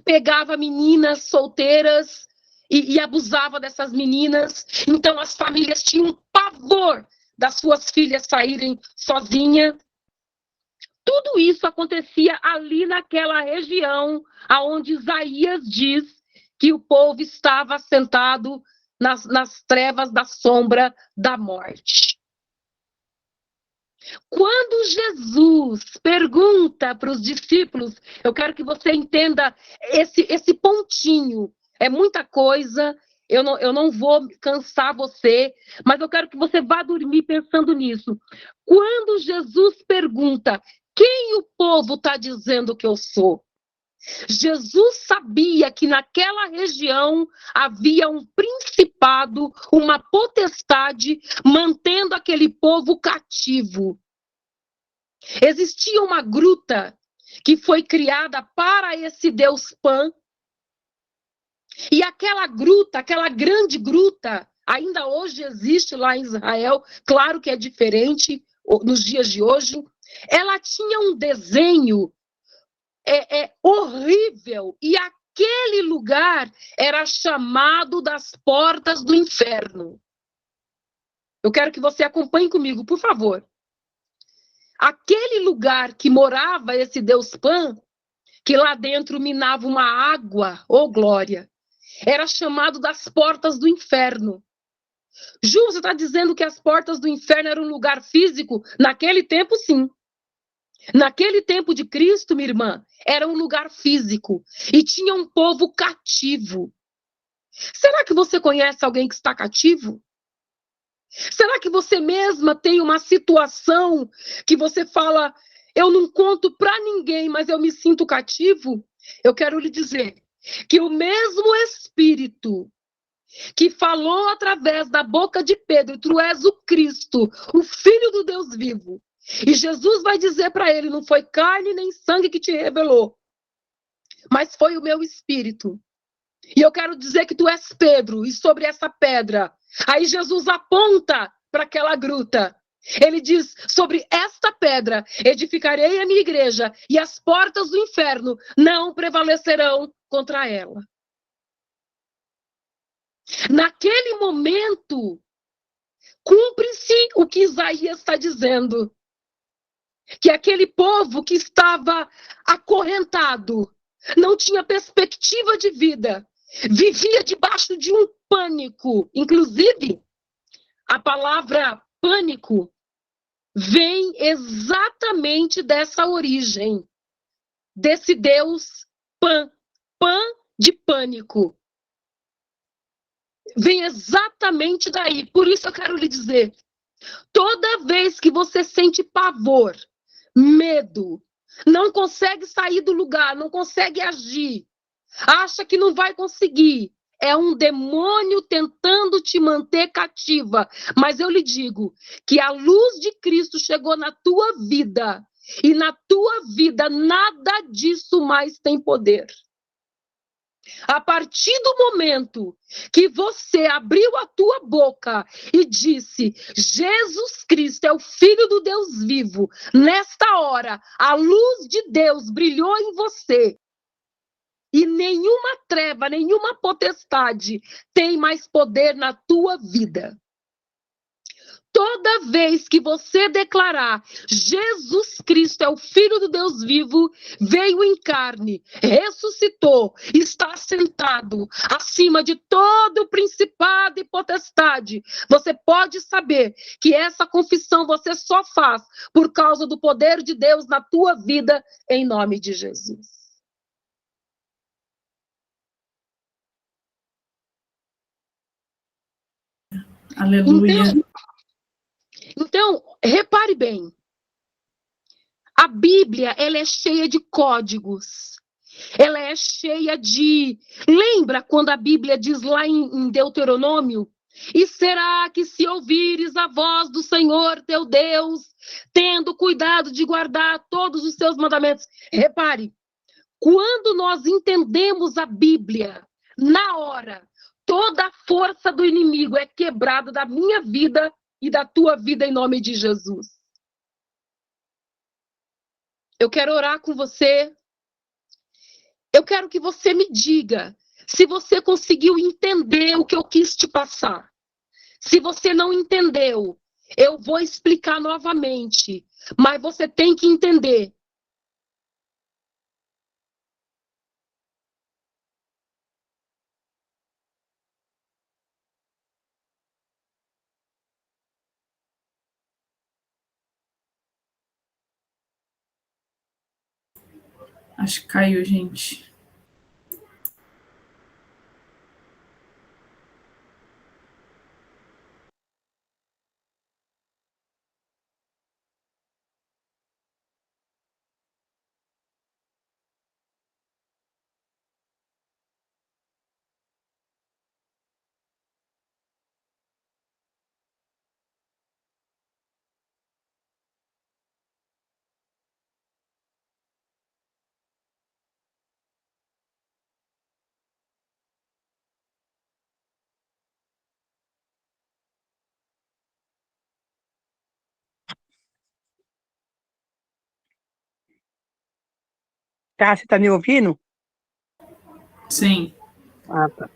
pegava meninas solteiras e abusava dessas meninas. Então as famílias tinham pavor das suas filhas saírem sozinhas. Tudo isso acontecia ali naquela região aonde Isaías diz que o povo estava assentado nas trevas da sombra da morte. Quando Jesus pergunta para os discípulos, eu quero que você entenda esse pontinho, é muita coisa, eu não vou cansar você, mas eu quero que você vá dormir pensando nisso. Quando Jesus pergunta, quem o povo está dizendo que eu sou? Jesus sabia que naquela região havia um principado, uma potestade, mantendo aquele povo cativo. Existia uma gruta que foi criada para esse Deus Pan. E aquela gruta, aquela grande gruta, ainda hoje existe lá em Israel, claro que é diferente nos dias de hoje. Ela tinha um desenho horrível. E aquele lugar era chamado das portas do inferno. Eu quero que você acompanhe comigo, por favor. Aquele lugar que morava esse Deus Pan, que lá dentro minava uma água, ô glória, era chamado das portas do inferno. Ju, você está dizendo que as portas do inferno eram um lugar físico? Naquele tempo, sim. Naquele tempo de Cristo, minha irmã, era um lugar físico. E tinha um povo cativo. Será que você conhece alguém que está cativo? Será que você mesma tem uma situação que você fala, eu não conto para ninguém, mas eu me sinto cativo? Eu quero lhe dizer que o mesmo Espírito que falou através da boca de Pedro, tu és o Cristo, o Filho do Deus vivo. E Jesus vai dizer para ele, não foi carne nem sangue que te revelou, mas foi o meu Espírito. E eu quero dizer que tu és Pedro, e sobre essa pedra. Aí Jesus aponta para aquela gruta. Ele diz, sobre esta pedra edificarei a minha igreja, e as portas do inferno não prevalecerão contra ela. Naquele momento, cumpre-se o que Isaías está dizendo. Que aquele povo que estava acorrentado, não tinha perspectiva de vida, vivia debaixo de um pânico. Inclusive, a palavra pânico vem exatamente dessa origem, desse Deus Pan, Pan de pânico. Vem exatamente daí. Por isso eu quero lhe dizer, toda vez que você sente pavor, medo, não consegue sair do lugar, não consegue agir, acha que não vai conseguir, é um demônio tentando te manter cativa. Mas eu lhe digo que a luz de Cristo chegou na tua vida, e na tua vida nada disso mais tem poder. A partir do momento que você abriu a tua boca e disse, Jesus Cristo é o Filho do Deus vivo, nesta hora, a luz de Deus brilhou em você. E nenhuma treva, nenhuma potestade tem mais poder na tua vida. Toda vez que você declarar Jesus Cristo é o Filho do Deus vivo, veio em carne, ressuscitou, está sentado acima de todo principado e potestade, você pode saber que essa confissão você só faz por causa do poder de Deus na tua vida, em nome de Jesus. Aleluia. Então, repare bem, a Bíblia, ela é cheia de códigos, ela é cheia de... Lembra quando a Bíblia diz lá em Deuteronômio? E será que se ouvires a voz do Senhor teu Deus, tendo cuidado de guardar todos os seus mandamentos? Repare, quando nós entendemos a Bíblia, na hora, toda a força do inimigo é quebrada da minha vida e da tua vida em nome de Jesus. Eu quero orar com você. Eu quero que você me diga se você conseguiu entender o que eu quis te passar. Se você não entendeu, eu vou explicar novamente, mas você tem que entender. Acho que caiu, gente. Tá, você tá me ouvindo? Sim, Ah, tá.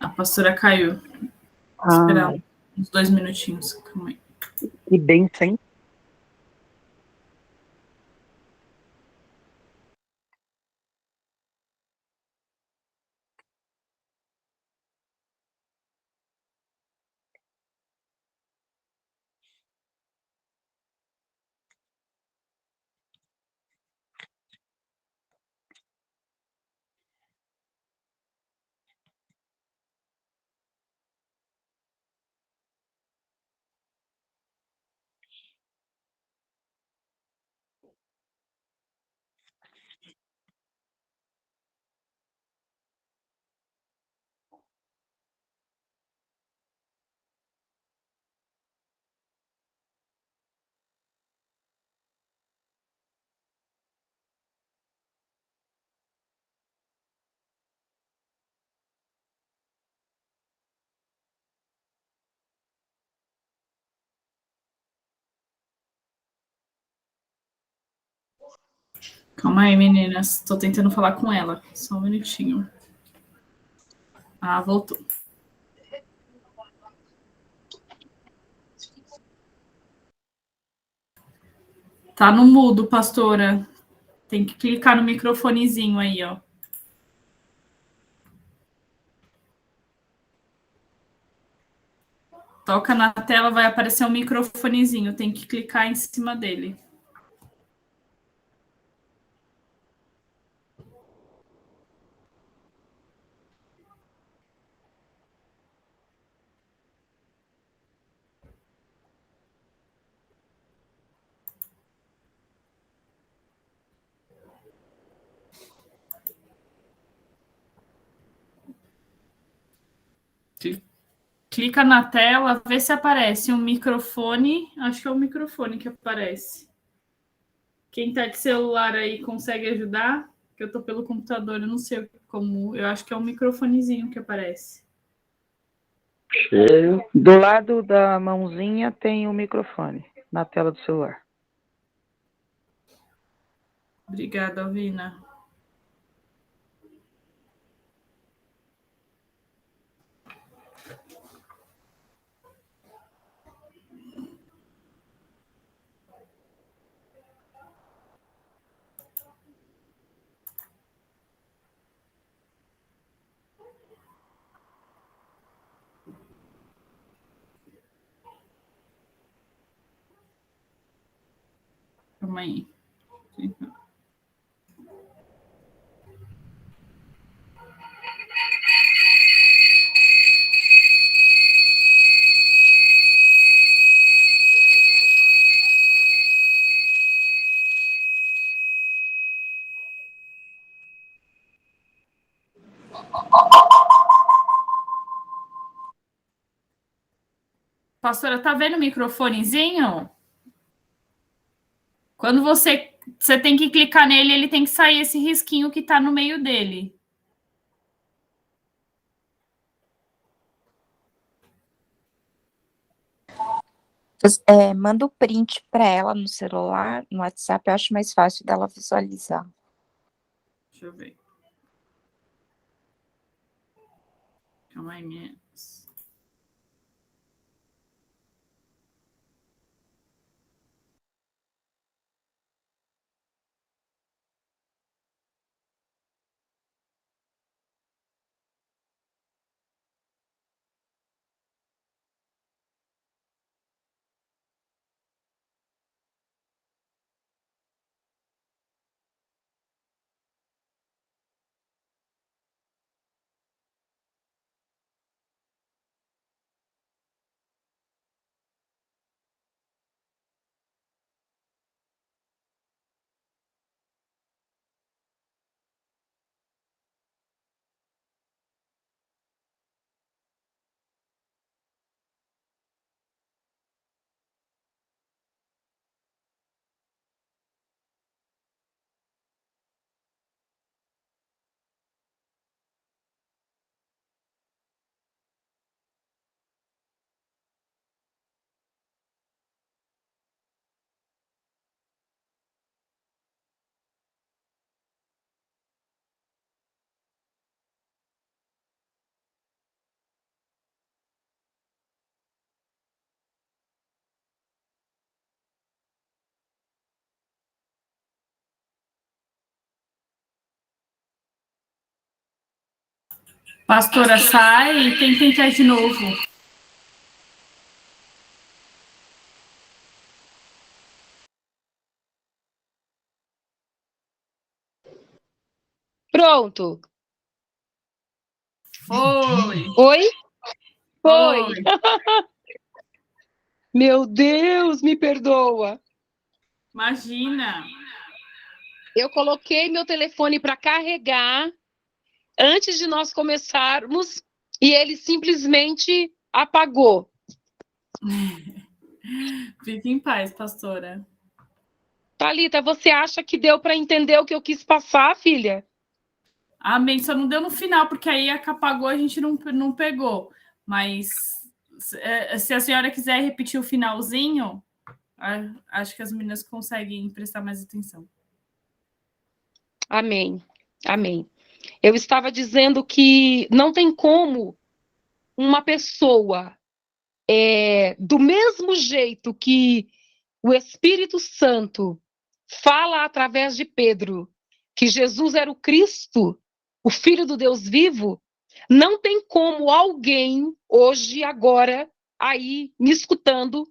a pastora caiu. Vou Ah, esperar uns 2 minutinhos. Calma aí. que bênção, hein? Calma aí, meninas. Tô tentando falar com ela. Só um minutinho. Ah, voltou. Tá no mudo, pastora. Tem que clicar no microfonezinho aí, ó. Toca na tela, vai aparecer um microfonezinho. Tem que clicar em cima dele. Clica na tela, vê se aparece um microfone. Acho que é o microfone que aparece. Quem tá de celular aí consegue ajudar? Que eu tô pelo computador, eu não sei como. Eu acho que é um microfonezinho que aparece. Do lado da mãozinha tem o microfone na tela do celular. Obrigada, Alvina. Calma aí. Pastora, tá vendo o microfonezinho? Quando você tem que clicar nele, ele tem que sair esse risquinho que tá no meio dele. Manda o print para ela no celular, no WhatsApp, eu acho mais fácil dela visualizar. Deixa eu ver. Calma aí, minhas. Pastora, sai e tem que entrar de novo. Pronto. Oi. Oi? Oi. Oi. Meu Deus, me perdoa. Imagina. Eu coloquei meu telefone para carregar antes de nós começarmos e ele simplesmente apagou. Fique em paz, pastora. Thalita, você acha que deu para entender o que eu quis passar, filha? Amém. Só não deu no final, porque aí a que apagou a gente não pegou. Mas se a senhora quiser repetir o finalzinho, acho que as meninas conseguem prestar mais atenção. Amém. Amém. Eu estava dizendo que não tem como uma pessoa, do mesmo jeito que o Espírito Santo fala através de Pedro que Jesus era o Cristo, o Filho do Deus vivo, não tem como alguém hoje, agora, aí me escutando,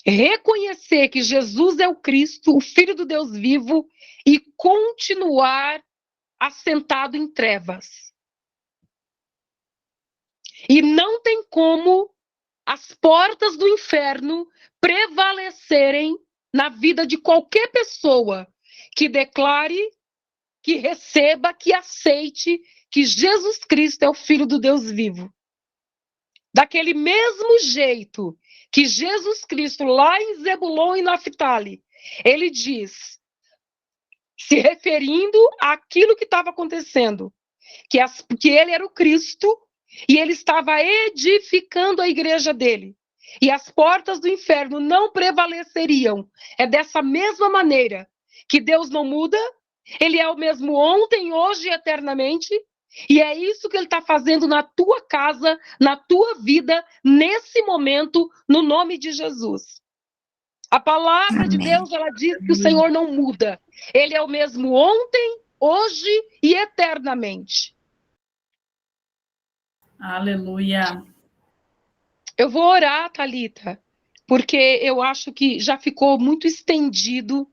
reconhecer que Jesus é o Cristo, o Filho do Deus vivo, e continuar assentado em trevas. E não tem como as portas do inferno prevalecerem na vida de qualquer pessoa que declare, que receba, que aceite que Jesus Cristo é o Filho do Deus vivo. Daquele mesmo jeito que Jesus Cristo, lá em Zebulon e Naftali, ele diz, se referindo àquilo que estava acontecendo, que ele era o Cristo e ele estava edificando a igreja dele. E as portas do inferno não prevaleceriam. É dessa mesma maneira que Deus não muda, ele é o mesmo ontem, hoje e eternamente, e é isso que ele está fazendo na tua casa, na tua vida, nesse momento, no nome de Jesus. A palavra de Deus, ela diz que o Senhor não muda. Ele é o mesmo ontem, hoje e eternamente. Aleluia. Eu vou orar, Thalita, porque eu acho que já ficou muito estendido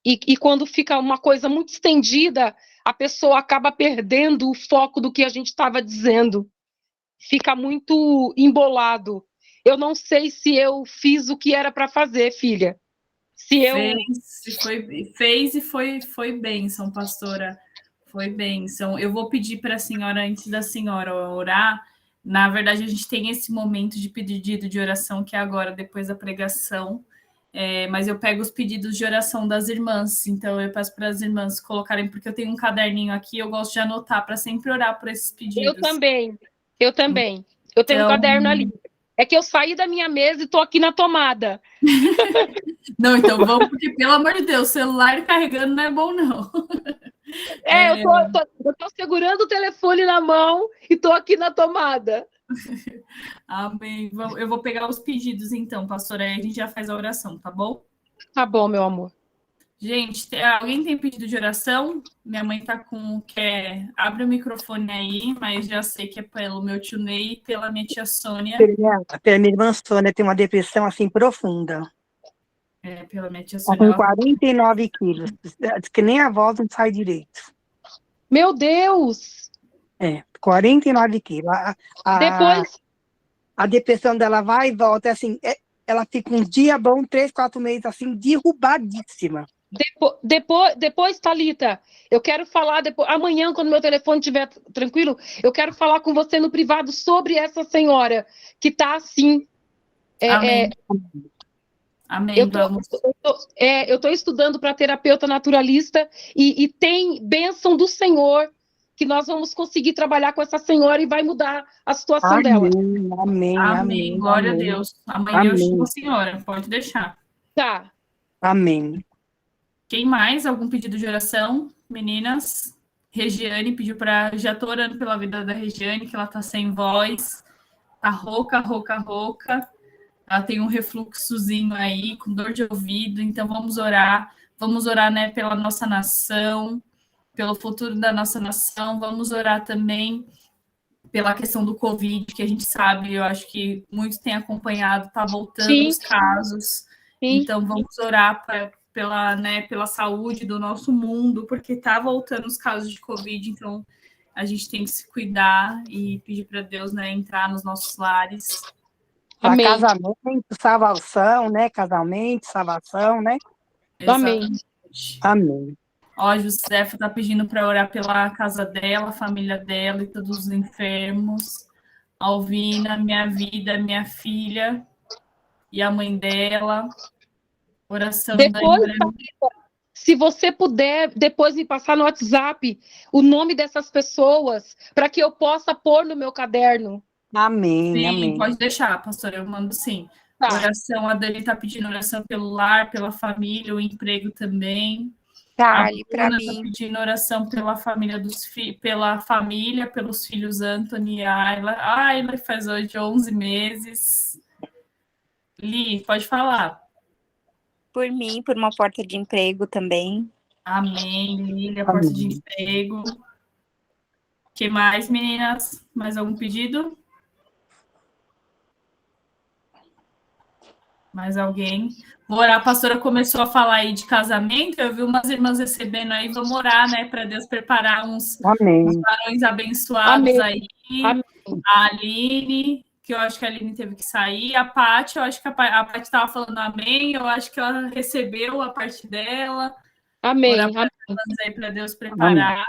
e quando fica uma coisa muito estendida, a pessoa acaba perdendo o foco do que a gente estava dizendo. Fica muito embolado. Eu não sei se eu fiz o que era para fazer, filha. Fez e foi bênção, pastora. Foi bênção. Eu vou pedir para a senhora, antes da senhora orar, na verdade, a gente tem esse momento de pedido de oração, que é agora, depois da pregação, mas eu pego os pedidos de oração das irmãs, então eu peço para as irmãs colocarem, porque eu tenho um caderninho aqui, eu gosto de anotar para sempre orar por esses pedidos. Eu também. Eu tenho um caderno ali. É que eu saí da minha mesa e estou aqui na tomada. Não, então vamos, porque, pelo amor de Deus, celular carregando não é bom, não. Eu tô segurando o telefone na mão e tô aqui na tomada. Amém. Eu vou pegar os pedidos, então, pastora, aí a gente já faz a oração, tá bom? Tá bom, meu amor. Gente, alguém tem pedido de oração? Minha mãe tá com... Abre o microfone aí, mas já sei que é pelo meu tio Ney e pela minha tia Sônia. Pela minha irmã Sônia, tem uma depressão assim profunda. Pela minha tia Está Sônia. com 49 quilos. Diz que nem a voz não sai direito. Meu Deus! 49 quilos. Depois... A depressão dela vai e volta, assim, ela fica uns dias bons, 3, 4 meses, assim, derrubadíssima. Depois, Thalita, eu quero falar, amanhã, quando meu telefone estiver tranquilo, eu quero falar com você no privado sobre essa senhora que está assim. Amém. Amém, eu estou estudando para terapeuta naturalista e tem bênção do Senhor que nós vamos conseguir trabalhar com essa senhora e vai mudar a situação dela. Amém. Glória a Deus. Amanhã eu chamo a senhora, pode deixar. Tá. Amém. Quem mais? Algum pedido de oração? Meninas? Regiane pediu para... Já estou orando pela vida da Regiane, que ela está sem voz. Tá rouca. Ela tem um refluxozinho aí, com dor de ouvido. Então, vamos orar. Vamos orar, né, pela nossa nação, pelo futuro da nossa nação. Vamos orar também pela questão do Covid, que a gente sabe, eu acho que muitos têm acompanhado, está voltando Sim, os casos. sim. Então, vamos orar pela saúde do nosso mundo, porque está voltando os casos de Covid, então a gente tem que se cuidar e pedir para Deus, né, entrar nos nossos lares. Para Amém. casamento, salvação, né? Casamento, salvação, né? Amém. Amém. Ó, a Josefa está pedindo para orar pela casa dela, a família dela e todos os enfermos. Alvina, minha vida, minha filha e a mãe dela. Oração Depois, da se você puder, depois me passar no WhatsApp o nome dessas pessoas, para que eu possa pôr no meu caderno. Amém, Sim, amém. pode deixar, pastora, eu mando sim. Tá. Oração, a Dani está pedindo oração pelo lar, pela família, o emprego também. Dale, A para Bruna está mim. pedindo oração pela família pela família, pelos filhos Anthony e Ayla. A Ayla faz hoje 11 meses. Li, pode falar. Por mim, por uma porta de emprego também. Amém, Lília, porta de emprego. O que mais, meninas? Mais algum pedido? Mais alguém? Vou orar. A pastora começou a falar aí de casamento. Eu vi umas irmãs recebendo aí. Vamos orar, né? Para Deus preparar uns varões abençoados. Amém. Aí. Amém. A Aline, que eu acho que a Aline teve que sair. A Paty, eu acho que a Paty estava falando amém. Eu acho que ela recebeu a parte dela. Amém. Orar para Deus preparar. Amém.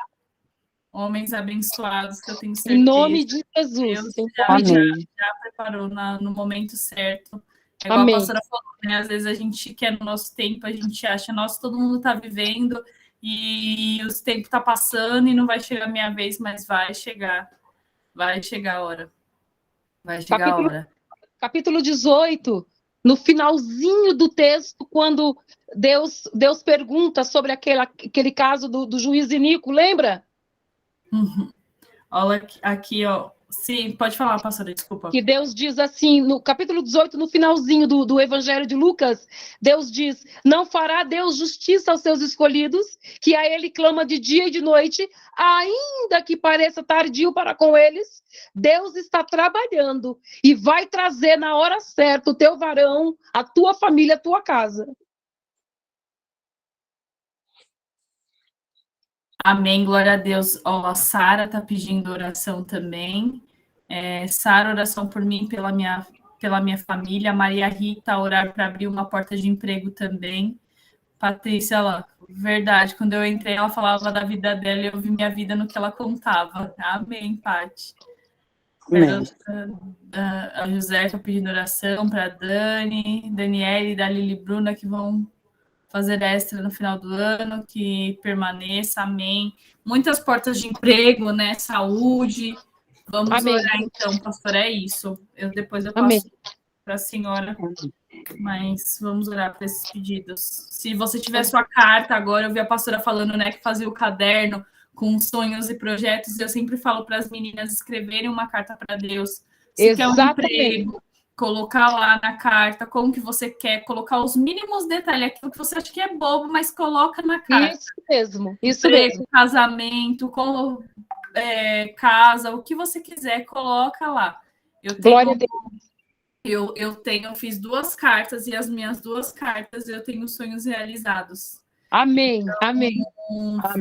Homens abençoados, que eu tenho certeza. Em nome de Jesus. Deus já preparou no momento certo. É igual Amém. a pastora falou, né? Às vezes a gente quer no nosso tempo, a gente acha, nossa, todo mundo está vivendo e o tempo está passando e não vai chegar a minha vez, mas vai chegar. Vai chegar a hora. Vai chegar a hora. Capítulo 18, no finalzinho do texto, quando Deus pergunta sobre aquele caso do juiz Inico, lembra? Olha aqui, ó. Sim, pode falar, pastora, desculpa. Que Deus diz assim, no capítulo 18, no finalzinho do Evangelho de Lucas, Deus diz, não fará Deus justiça aos seus escolhidos, que a ele clama de dia e de noite, ainda que pareça tardio para com eles, Deus está trabalhando e vai trazer na hora certa o teu varão, a tua família, a tua casa. Amém, glória a Deus. Ó, a Sara está pedindo oração também. Sara, oração por mim, pela minha família. Maria Rita, orar para abrir uma porta de emprego também. Patrícia, ela, verdade, quando eu entrei, ela falava da vida dela e eu vi minha vida no que ela contava. Amém, Paty. A José está pedindo oração para a Dani, Daniele e da Lili Bruna, que vão fazer extra no final do ano, que permaneça, amém. Muitas portas de emprego, né? Saúde. Vamos Amém. orar então, pastor, é isso. Depois eu Amém. passo para a senhora, mas vamos orar para esses pedidos. Se você tiver sua carta agora, eu vi a pastora falando, né, que fazia o caderno com sonhos e projetos, e eu sempre falo para as meninas escreverem uma carta para Deus. Se quer um emprego, colocar lá na carta como que você quer, colocar os mínimos detalhes, aquilo que você acha que é bobo, mas coloca na carta. Isso mesmo, isso emprego, mesmo. Casamento, casa, o que você quiser, coloca lá. Glória a Deus. Eu fiz 2 cartas e as minhas 2 cartas eu tenho sonhos realizados. Amém, então, amém.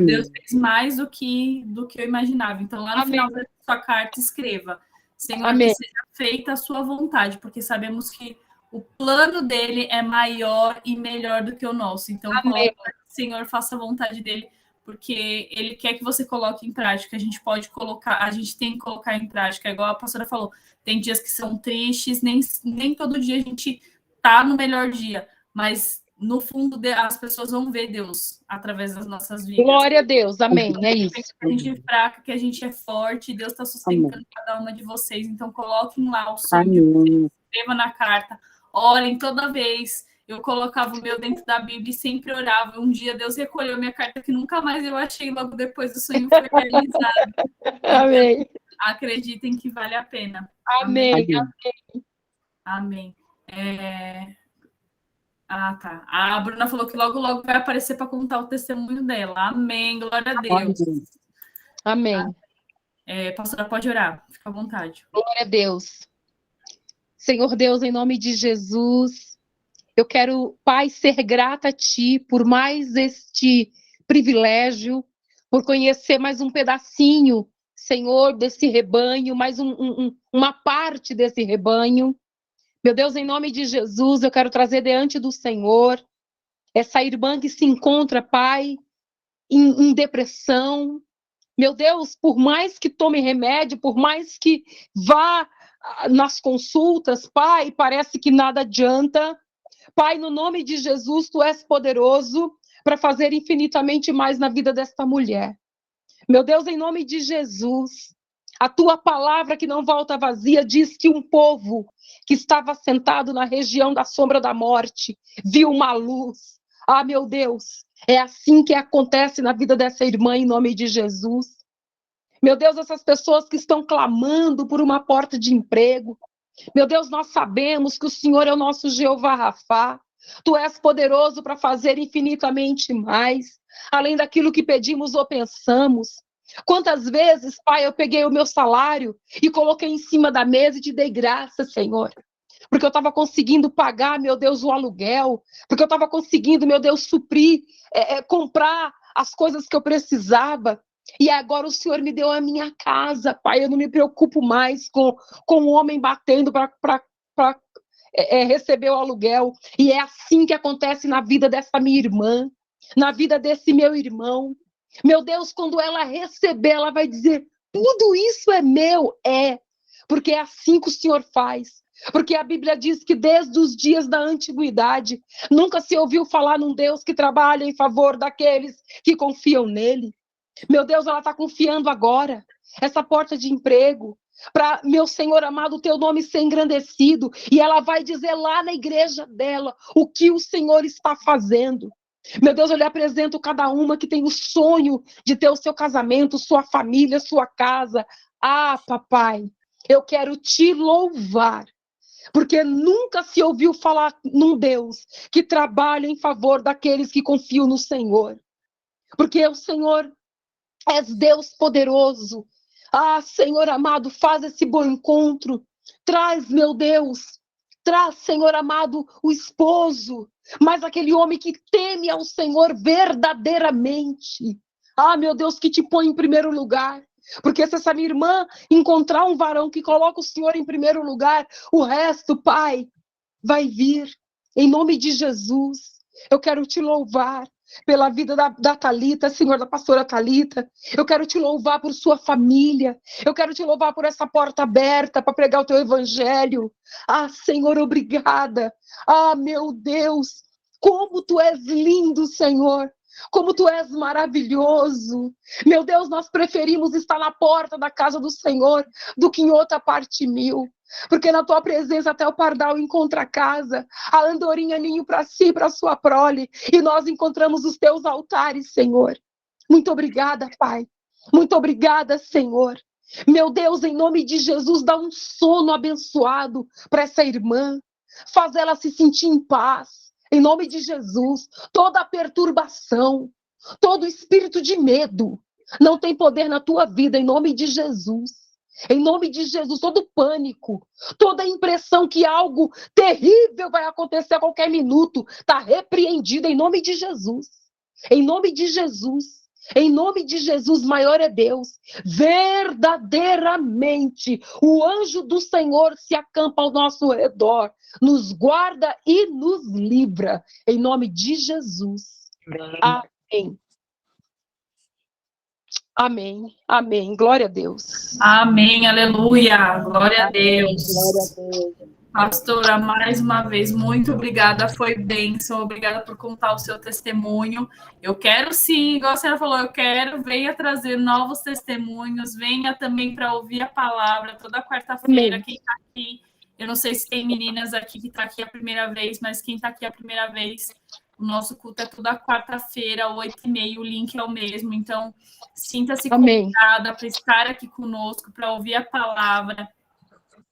Deus fez mais do que eu imaginava. Então, lá no final da sua carta, escreva: Senhor, amém. Que seja feita a sua vontade, porque sabemos que o plano dele é maior e melhor do que o nosso. Então, coloque para que o Senhor faça a vontade dele, porque ele quer que você coloque em prática. A gente tem que colocar em prática, igual a pastora falou. Tem dias que são tristes, nem todo dia a gente tá no melhor dia, mas no fundo as pessoas vão ver Deus através das nossas vidas. Glória a Deus, amém, é isso. A gente é fraca, que a gente é forte, Deus está sustentando cada uma de vocês, então coloquem lá o sonho de vocês, escreva na carta, orem toda vez. Eu colocava o meu dentro da Bíblia e sempre orava. Um dia Deus recolheu minha carta que nunca mais eu achei, logo depois o sonho foi realizado. Amém. Então, acreditem que vale a pena. Amém. Amém. Tá. A Bruna falou que logo vai aparecer para contar o testemunho dela. Amém. Glória a Deus. Amém. Pastora, pode orar, fica à vontade. Glória a Deus. Senhor Deus, em nome de Jesus, eu quero, Pai, ser grata a Ti por mais este privilégio, por conhecer mais um pedacinho, Senhor, desse rebanho, mais uma parte desse rebanho. Meu Deus, em nome de Jesus, eu quero trazer diante do Senhor essa irmã que se encontra, Pai, em depressão. Meu Deus, por mais que tome remédio, por mais que vá nas consultas, Pai, parece que nada adianta. Pai, no nome de Jesus, Tu és poderoso para fazer infinitamente mais na vida desta mulher. Meu Deus, em nome de Jesus, a Tua palavra que não volta vazia diz que um povo que estava sentado na região da sombra da morte viu uma luz. Ah, meu Deus, é assim que acontece na vida dessa irmã, em nome de Jesus. Meu Deus, essas pessoas que estão clamando por uma porta de emprego. Meu Deus, nós sabemos que o Senhor é o nosso Jeová Rafá. Tu és poderoso para fazer infinitamente mais, além daquilo que pedimos ou pensamos. Quantas vezes, Pai, eu peguei o meu salário e coloquei em cima da mesa e te dei graça, Senhor. Porque eu estava conseguindo pagar, meu Deus, o aluguel. Porque eu estava conseguindo, meu Deus, suprir, comprar as coisas que eu precisava. E agora o Senhor me deu a minha casa, Pai. Eu não me preocupo mais com o homem batendo para receber o aluguel. E é assim que acontece na vida dessa minha irmã, na vida desse meu irmão. Meu Deus, quando ela receber, ela vai dizer: tudo isso é meu. Porque é assim que o Senhor faz. Porque a Bíblia diz que desde os dias da antiguidade nunca se ouviu falar num Deus que trabalha em favor daqueles que confiam nele. Meu Deus, ela está confiando agora essa porta de emprego para, meu Senhor amado, o teu nome ser engrandecido. E ela vai dizer lá na igreja dela o que o Senhor está fazendo. Meu Deus, eu lhe apresento cada uma que tem o sonho de ter o seu casamento, sua família, sua casa. Ah, papai, eu quero te louvar. Porque nunca se ouviu falar num Deus que trabalha em favor daqueles que confiam no Senhor. Porque o Senhor és Deus poderoso. Ah, Senhor amado, faz esse bom encontro. Traz, meu Deus, traz, Senhor amado, o esposo, mas aquele homem que teme ao Senhor verdadeiramente. Ah, meu Deus, que te põe em primeiro lugar. Porque se essa minha irmã encontrar um varão que coloca o Senhor em primeiro lugar, o resto, Pai, vai vir. Em nome de Jesus, eu quero te louvar pela vida da Thalita, Senhor, da pastora Thalita. Eu quero te louvar por sua família. Eu quero te louvar por essa porta aberta para pregar o teu evangelho. Ah, Senhor, obrigada. Ah, meu Deus, como tu és lindo, Senhor. Como tu és maravilhoso. Meu Deus, nós preferimos estar na porta da casa do Senhor do que em outra parte mil. Porque na tua presença até o pardal encontra a casa, a andorinha ninho para si e para sua prole, e nós encontramos os teus altares, Senhor. Muito obrigada, Pai. Muito obrigada, Senhor. Meu Deus, em nome de Jesus, dá um sono abençoado para essa irmã. Faz ela se sentir em paz. Em nome de Jesus, toda perturbação, todo espírito de medo não tem poder na tua vida, em nome de Jesus. Em nome de Jesus, todo pânico, toda impressão que algo terrível vai acontecer a qualquer minuto, está repreendida em nome de Jesus. Em nome de Jesus. Em nome de Jesus, maior é Deus. Verdadeiramente, o anjo do Senhor se acampa ao nosso redor, nos guarda e nos livra. Em nome de Jesus. Amém. Amém. Amém. Glória a Deus. Amém. Aleluia. Glória a Deus. Glória a Deus. Pastora, mais uma vez, muito obrigada, foi bênção, obrigada por contar o seu testemunho. Eu quero sim, igual a senhora falou, venha trazer novos testemunhos, venha também para ouvir a palavra toda quarta-feira. Quem está aqui, eu não sei se tem meninas aqui que está aqui a primeira vez, mas quem está aqui a primeira vez, o nosso culto é toda quarta-feira, 8h30, o link é o mesmo, então sinta-se convidada para estar aqui conosco, para ouvir a palavra.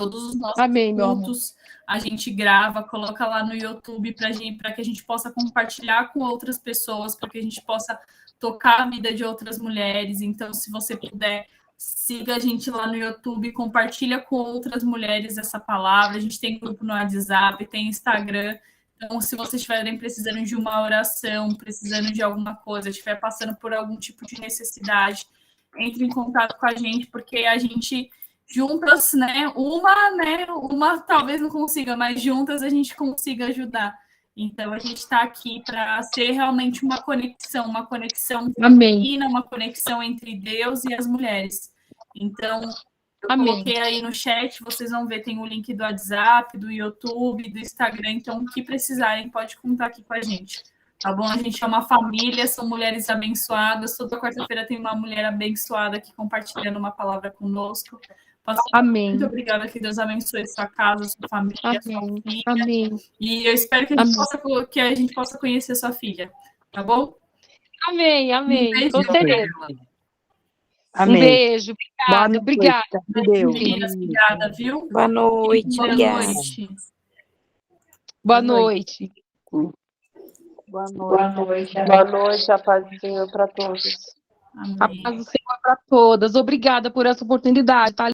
Todos os nossos cultos a gente grava, coloca lá no YouTube para que a gente possa compartilhar com outras pessoas, para que a gente possa tocar a vida de outras mulheres. Então, se você puder Siga a gente lá no YouTube, compartilha com outras mulheres essa palavra. A gente tem grupo no WhatsApp, tem Instagram. Então, se vocês estiverem precisando de uma oração, precisando de alguma coisa, estiver passando por algum tipo de necessidade, entre em contato com a gente, porque a gente juntas, né, uma talvez não consiga, mas juntas a gente consiga ajudar. Então, a gente está aqui para ser realmente uma conexão Amém. divina, uma conexão entre Deus e as mulheres. Então, eu Amém. coloquei aí no chat, vocês vão ver, tem o link do WhatsApp, do YouTube, do Instagram, então, o que precisarem, pode contar aqui com a gente. Tá bom? A gente é uma família, são mulheres abençoadas. Toda quarta-feira tem uma mulher abençoada aqui compartilhando uma palavra conosco. Amém. Muito obrigada, que Deus abençoe sua casa, sua família, Amém. sua filha. Amém. E eu espero que a gente possa conhecer sua filha, tá bom? Amém, amém. Um beijo. Com certeza. Amém. Um beijo. Obrigada, obrigada. Deus. Obrigada, viu? Boa noite. Boa Obrigada. noite. Boa noite. Boa noite. Boa noite, a paz do Senhor para todos. Amém. A paz do Senhor para todas. Obrigada por essa oportunidade, tá?